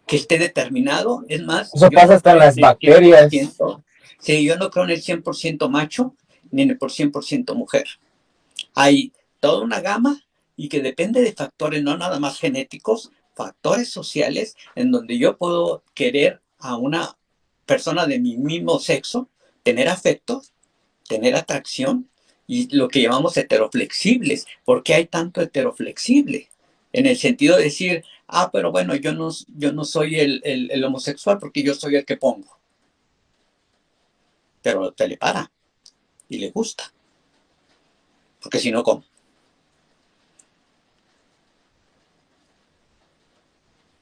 esté determinado. Es más, Eso yo pasa no hasta en creo las en el bacterias. 100%, sí, yo no creo en el 100% macho ni en el por 100% mujer. Hay toda una gama y que depende de factores no nada más genéticos, factores sociales, en donde yo puedo querer a una persona de mi mismo sexo, tener afectos, tener atracción y lo que llamamos heteroflexibles. ¿Por qué hay tanto heteroflexible? En el sentido de decir, pero bueno, yo no soy el homosexual porque yo soy el que pongo. Pero te le para y le gusta. Porque si no, ¿cómo?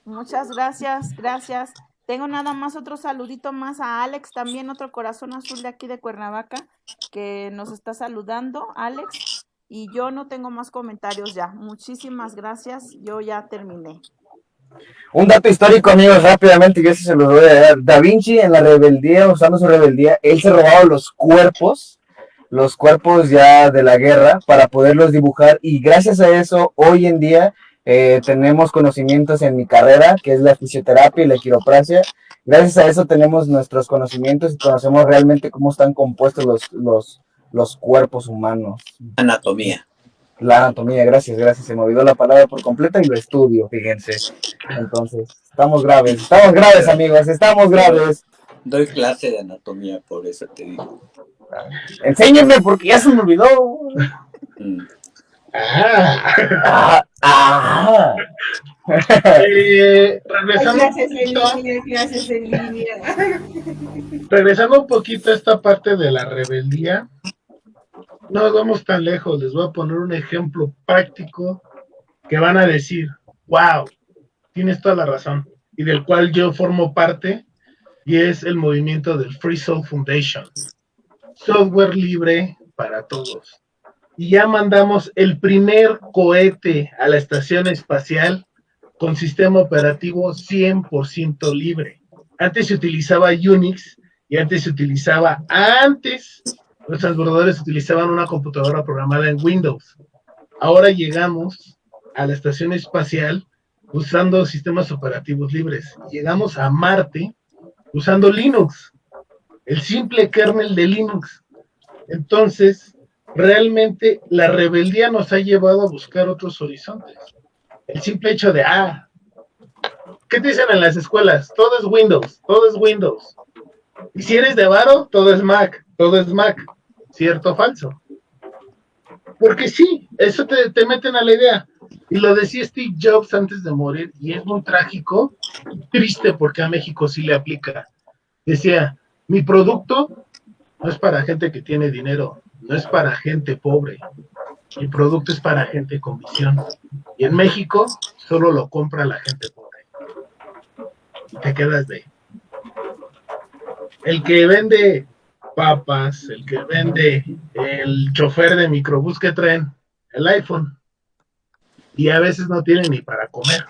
Muchas gracias, gracias. Tengo nada más otro saludito más a Alex, también otro corazón azul de aquí de Cuernavaca, que nos está saludando, Alex. Y yo no tengo más comentarios ya. Muchísimas gracias, yo ya terminé. Un dato histórico, amigos, rápidamente, yo sí se los voy a dar. Da Vinci, en la rebeldía, usando su rebeldía, él se robaba los cuerpos ya de la guerra, para poderlos dibujar, y gracias a eso, hoy en día, tenemos conocimientos en mi carrera, que es la fisioterapia y la quiropraxia. Gracias a eso tenemos nuestros conocimientos y conocemos realmente cómo están compuestos los cuerpos humanos. Anatomía. La anatomía, gracias, se me olvidó la palabra por completa y lo estudio, fíjense. Entonces, estamos graves, amigos, estamos graves. Doy clase de anatomía, por eso te digo. Enséñenme porque ya se me olvidó. Mm. Regresando Clases en línea. regresando un poquito a esta parte de la rebeldía, no nos vamos tan lejos, les voy a poner un ejemplo práctico que van a decir, wow, tienes toda la razón, y del cual yo formo parte, y es el movimiento del Free Soul Foundation. Software libre para todos. Y ya mandamos el primer cohete a la estación espacial con sistema operativo 100% libre. Antes se utilizaba Unix y antes los transbordadores utilizaban una computadora programada en Windows. Ahora llegamos a la estación espacial usando sistemas operativos libres. Llegamos a Marte usando Linux, el simple kernel de Linux. Entonces, realmente la rebeldía nos ha llevado a buscar otros horizontes. El simple hecho de, ¿qué te dicen en las escuelas? Todo es Windows. Y si eres de varo, todo es Mac. ¿Cierto o falso? Porque sí, eso te meten a la idea. Y lo decía Steve Jobs antes de morir, y es muy trágico, triste, porque a México sí le aplica. Decía, mi producto no es para gente que tiene dinero, no es para gente pobre. Mi producto es para gente con visión. Y en México solo lo compra la gente pobre. Y te quedas de... El que vende papas, el que vende el chofer de microbús que traen, el iPhone, y a veces no tiene ni para comer.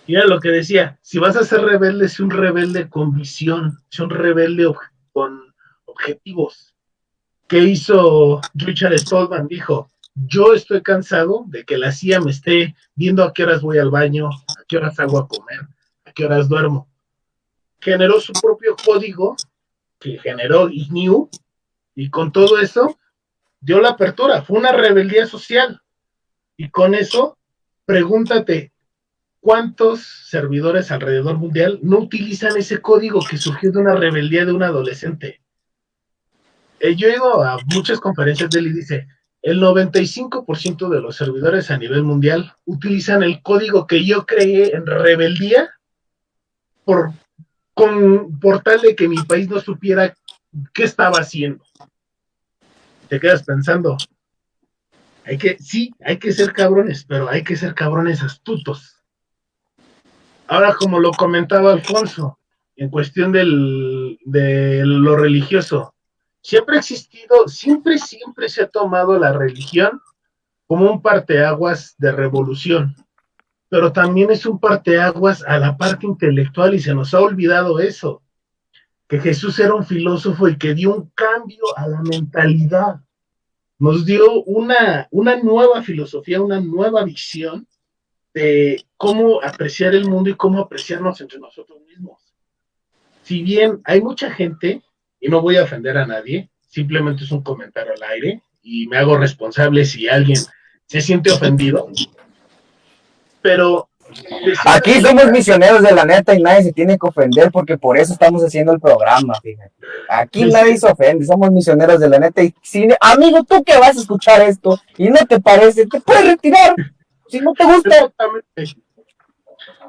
Y era lo que decía, si vas a ser rebelde, sé un rebelde con visión, sé un rebelde con objetivos. ¿Qué hizo Richard Stallman? Dijo, yo estoy cansado de que la CIA me esté viendo a qué horas voy al baño, a qué horas hago a comer, a qué horas duermo. Generó su propio código, que generó GNU, y con todo eso dio la apertura, fue una rebeldía social. Y con eso, pregúntate, ¿cuántos servidores alrededor mundial no utilizan ese código que surgió de una rebeldía de un adolescente? Yo he ido a muchas conferencias de él y dice, el 95% de los servidores a nivel mundial utilizan el código que yo creé en rebeldía por tal de que mi país no supiera qué estaba haciendo. Te quedas pensando, hay que ser cabrones, pero hay que ser cabrones astutos. Ahora, como lo comentaba Alfonso, en cuestión de lo religioso, siempre ha existido, siempre se ha tomado la religión como un parteaguas de revolución, pero también es un parteaguas a la parte intelectual, y se nos ha olvidado eso, que Jesús era un filósofo y que dio un cambio a la mentalidad, nos dio una nueva filosofía, una nueva visión de cómo apreciar el mundo y cómo apreciarnos entre nosotros mismos. Si bien hay mucha gente, y no voy a ofender a nadie, simplemente es un comentario al aire, y me hago responsable si alguien se siente ofendido, pero... Aquí somos misioneros de la neta y nadie se tiene que ofender, porque por eso estamos haciendo el programa, fíjate. Aquí nadie se ofende, somos misioneros de la neta. Y si, amigo, tú que vas a escuchar esto y no te parece, te puedes retirar si no te gusta. Exactamente.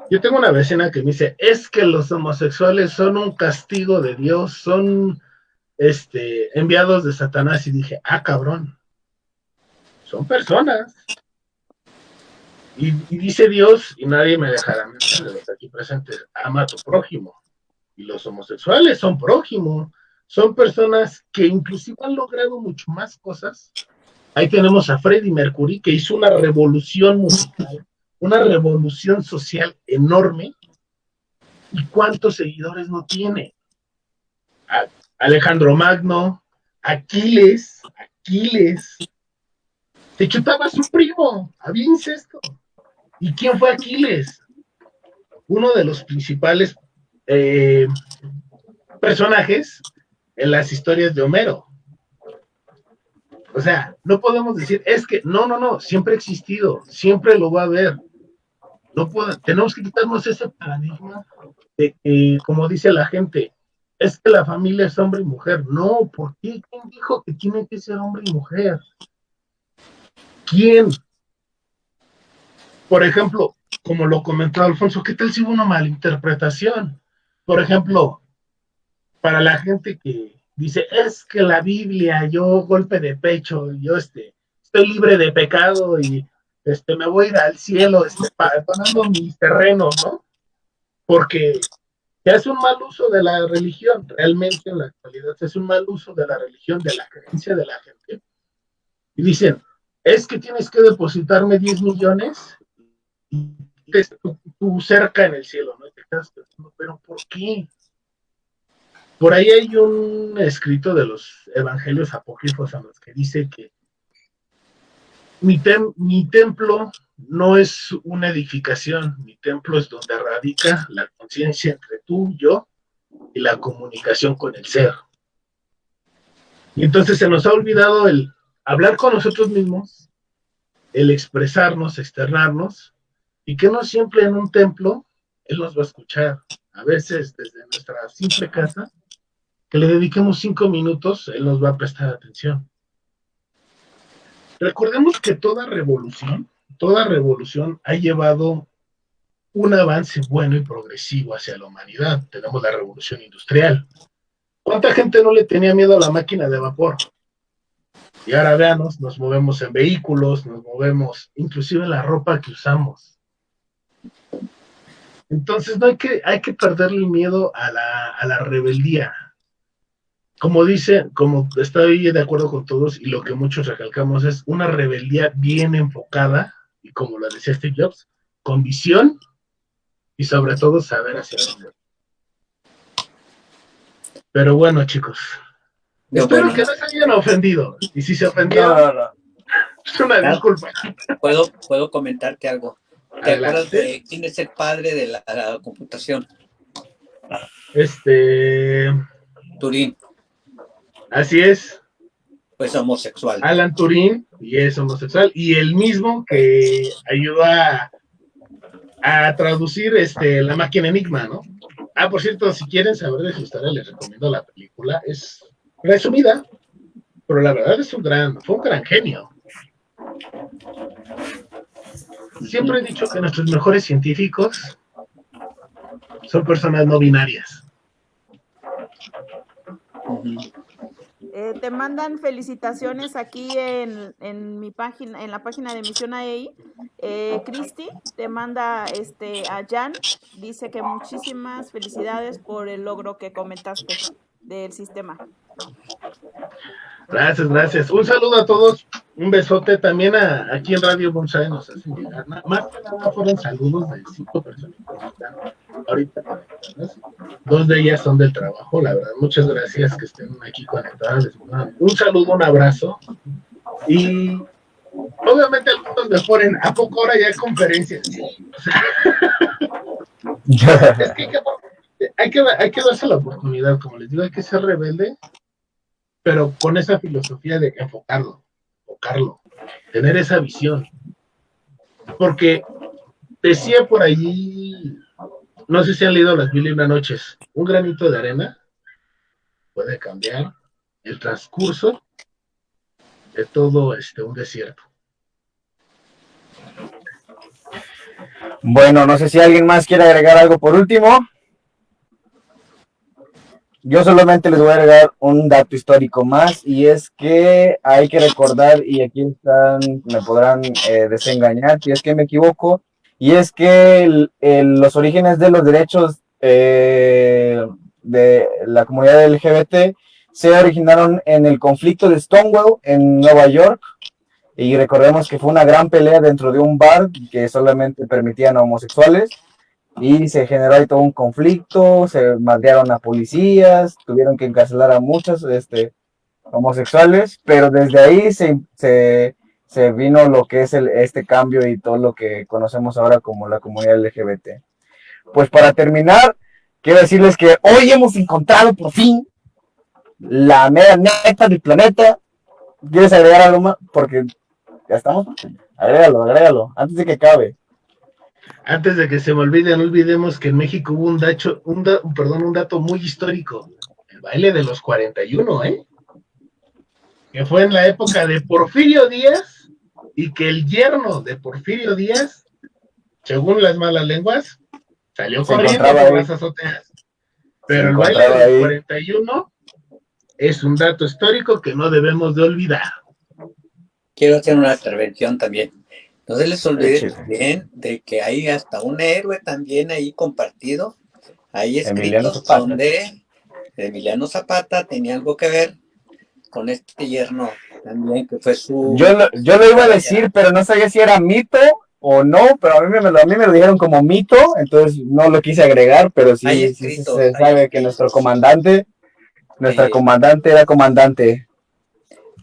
Yo tengo una vecina que me dice, es que los homosexuales son un castigo de Dios, son enviados de Satanás. Y dije, cabrón, son personas. Y dice Dios, y nadie me dejará mentir de los aquí presentes, ama a tu prójimo. Y los homosexuales son prójimo, son personas que inclusive han logrado mucho más cosas. Ahí tenemos a Freddie Mercury, que hizo una revolución musical una revolución social enorme, y cuántos seguidores no tiene. Alejandro Magno, Aquiles, se chutaba a su primo, había incesto. ¿Y quién fue Aquiles? Uno de los principales personajes en las historias de Homero. O sea, no podemos decir, es que, no, siempre ha existido, siempre lo va a haber. Tenemos que quitarnos ese paradigma de que, como dice la gente, es que la familia es hombre y mujer. No, ¿por qué? ¿Quién dijo que tiene que ser hombre y mujer? ¿Quién? Por ejemplo, como lo comentó Alfonso, ¿qué tal si hubo una malinterpretación? Por ejemplo, para la gente que dice, es que la Biblia, yo golpe de pecho, yo estoy libre de pecado y me voy a ir al cielo pagando mis terrenos, ¿no? Porque se hace un mal uso de la religión, realmente en la actualidad se hace un mal uso de la religión, de la creencia de la gente. Y dicen, es que tienes que depositarme 10 millones y tú cerca en el cielo, ¿no? Y te quedas pensando, pero ¿por qué? Por ahí hay un escrito de los evangelios apócrifos en los que dice que mi templo no es una edificación, mi templo es donde radica la conciencia entre tú, yo y la comunicación con el ser. Y entonces se nos ha olvidado el hablar con nosotros mismos, el expresarnos, externarnos, y que no siempre en un templo Él nos va a escuchar. A veces desde nuestra simple casa, que le dediquemos 5 minutos, Él nos va a prestar atención. Recordemos que toda revolución ha llevado un avance bueno y progresivo hacia la humanidad. Tenemos la revolución industrial. ¿Cuánta gente no le tenía miedo a la máquina de vapor? Y ahora veanos, nos movemos en vehículos, nos movemos inclusive en la ropa que usamos. Entonces no hay que perderle el miedo a la rebeldía. Como estoy de acuerdo con todos y lo que muchos recalcamos es una rebeldía bien enfocada y como lo decía Steve Jobs, con visión y sobre todo saber hacia dónde. Pero bueno, chicos, espero que no se hayan ofendido. Y si se ofendieron, es una disculpa. ¿Puedo comentarte algo? ¿Te acuerdas de quién es el padre de la computación? Turing. Así es. Pues homosexual. Alan Turing, y es homosexual, y el mismo que ayudó a traducir la máquina Enigma, ¿no? Ah, por cierto, si quieren saber de su historia, les recomiendo la película. Es resumida, pero la verdad fue un gran genio. Siempre he dicho que nuestros mejores científicos son personas no binarias. Te mandan felicitaciones aquí en mi página, en la página de Misión AEI. Cristi te manda a Jan, dice que muchísimas felicidades por el logro que comentaste del sistema. Gracias. Un saludo a todos, un besote también aquí en Radio Bonsai nos hacen llegar. Más que nada fueron saludos de 5 personas que están ahorita conectadas. 2 de ellas son del trabajo, la verdad. Muchas gracias que estén aquí conectadas. Les mando un saludo, un abrazo. Y obviamente algunos me ponen, ¿a poco ahora ya hay conferencias? Sí, o sea, es que hay que darse la oportunidad, como les digo, hay que ser rebelde, pero con esa filosofía de enfocarlo, tener esa visión. Porque decía por allí, no sé si han leído las 1001 noches, un granito de arena puede cambiar el transcurso de todo un desierto. Bueno, no sé si alguien más quiere agregar algo por último. Yo solamente les voy a agregar un dato histórico más, y es que hay que recordar, y aquí me podrán desengañar si es que me equivoco, y es que los orígenes de los derechos de la comunidad LGBT se originaron en el conflicto de Stonewall en Nueva York, Y recordemos que fue una gran pelea dentro de un bar que solamente permitían a homosexuales y se generó ahí todo un conflicto, se madrearon a policías, tuvieron que encarcelar a muchos homosexuales, pero desde ahí se vino lo que es este cambio y todo lo que conocemos ahora como la comunidad LGBT. Pues para terminar, quiero decirles que hoy hemos encontrado por fin la mera neta del planeta. ¿Quieres agregar algo más? Porque ya estamos. Agrégalo, antes de que acabe. Antes de que se me olvide, no olvidemos que en México hubo un dato muy histórico. El baile de los 41, que fue en la época de Porfirio Díaz, y que el yerno de Porfirio Díaz, según las malas lenguas, salió corriendo por las azoteas. Pero el baile del 41 es un dato histórico que no debemos de olvidar. Quiero hacer una intervención también. No se les olvide también de que hay hasta un héroe también ahí compartido, ahí escritos donde Emiliano Zapata tenía algo que ver con este yerno también, que fue su... Yo lo iba a decir, pero no sabía si era mito o no, pero a mí me lo dijeron como mito, entonces no lo quise agregar, pero sí se sabe que nuestro comandante era comandante.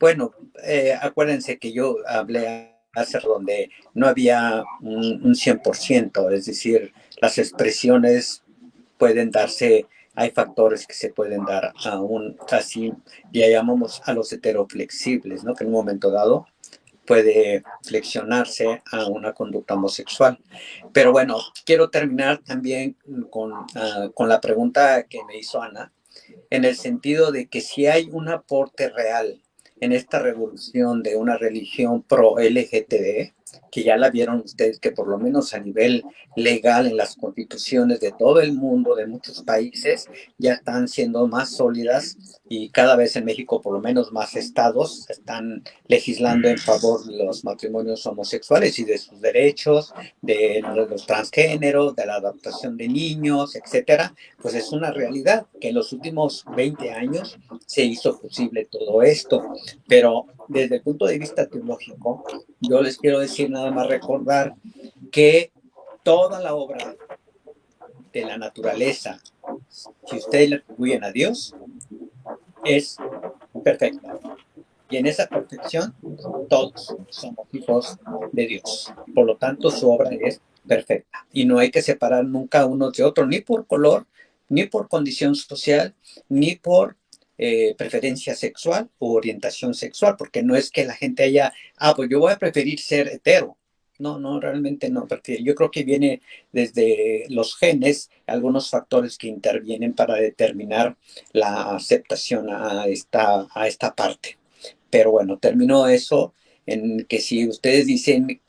Bueno, acuérdense que yo hablé hace donde no había un 100%, es decir, las expresiones pueden darse, hay factores que se pueden dar aún así, ya llamamos a los heteroflexibles, ¿no? Que en un momento dado puede flexionarse a una conducta homosexual. Pero bueno, quiero terminar también con la pregunta que me hizo Ana, en el sentido de que si hay un aporte real en esta revolución de una religión pro-LGTB, que ya la vieron ustedes, que por lo menos a nivel legal en las constituciones de todo el mundo, de muchos países, ya están siendo más sólidas, y cada vez en México por lo menos más estados están legislando en favor de los matrimonios homosexuales y de sus derechos, de los transgéneros, de la adoptación de niños, etcétera. Pues es una realidad que en los últimos 20 años se hizo posible todo esto. Pero desde el punto de vista teológico, yo les quiero decir, nada más recordar que toda la obra de la naturaleza, si ustedes le atribuyen a Dios, es perfecta. Y en esa perfección, todos somos hijos de Dios. Por lo tanto, su obra es perfecta. Y no hay que separar nunca unos de otros, ni por color, ni por condición social, ni por preferencia sexual u orientación sexual, porque no es que la gente haya, pues yo voy a preferir ser hetero. No, realmente no. Yo creo que viene desde los genes, algunos factores que intervienen para determinar la aceptación a esta parte. Pero bueno, termino eso en que si ustedes dicen,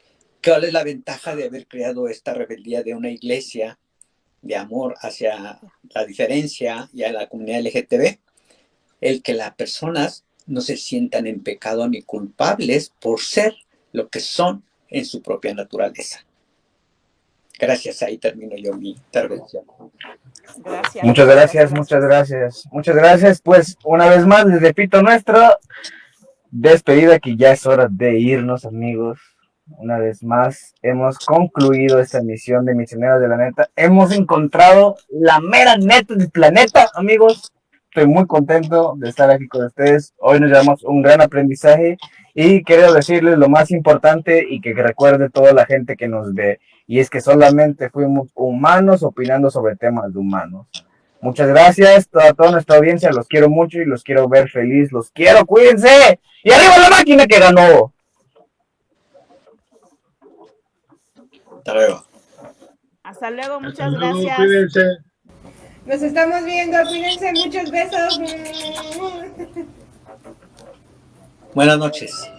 ¿cuál es la ventaja de haber creado esta rebeldía de una iglesia de amor hacia la diferencia y a la comunidad LGTB? El que las personas no se sientan en pecado ni culpables por ser lo que son en su propia naturaleza. Gracias, ahí termino yo mi intervención. Gracias. Muchas gracias. Pues una vez más les repito nuestra despedida, que ya es hora de irnos, amigos. Una vez más hemos concluido esta misión de Misioneros de la Neta. Hemos encontrado la mera neta del planeta, amigos. Estoy muy contento de estar aquí con ustedes. Hoy nos llevamos un gran aprendizaje y quiero decirles lo más importante y que recuerde toda la gente que nos ve, y es que solamente fuimos humanos opinando sobre temas de humanos. Muchas gracias a toda nuestra audiencia, los quiero mucho y los quiero ver feliz, los quiero, cuídense, y arriba la máquina que ganó. Hasta luego. Hasta luego, muchas gracias. Cuídense. Nos estamos viendo, cuídense, muchos besos. Buenas noches.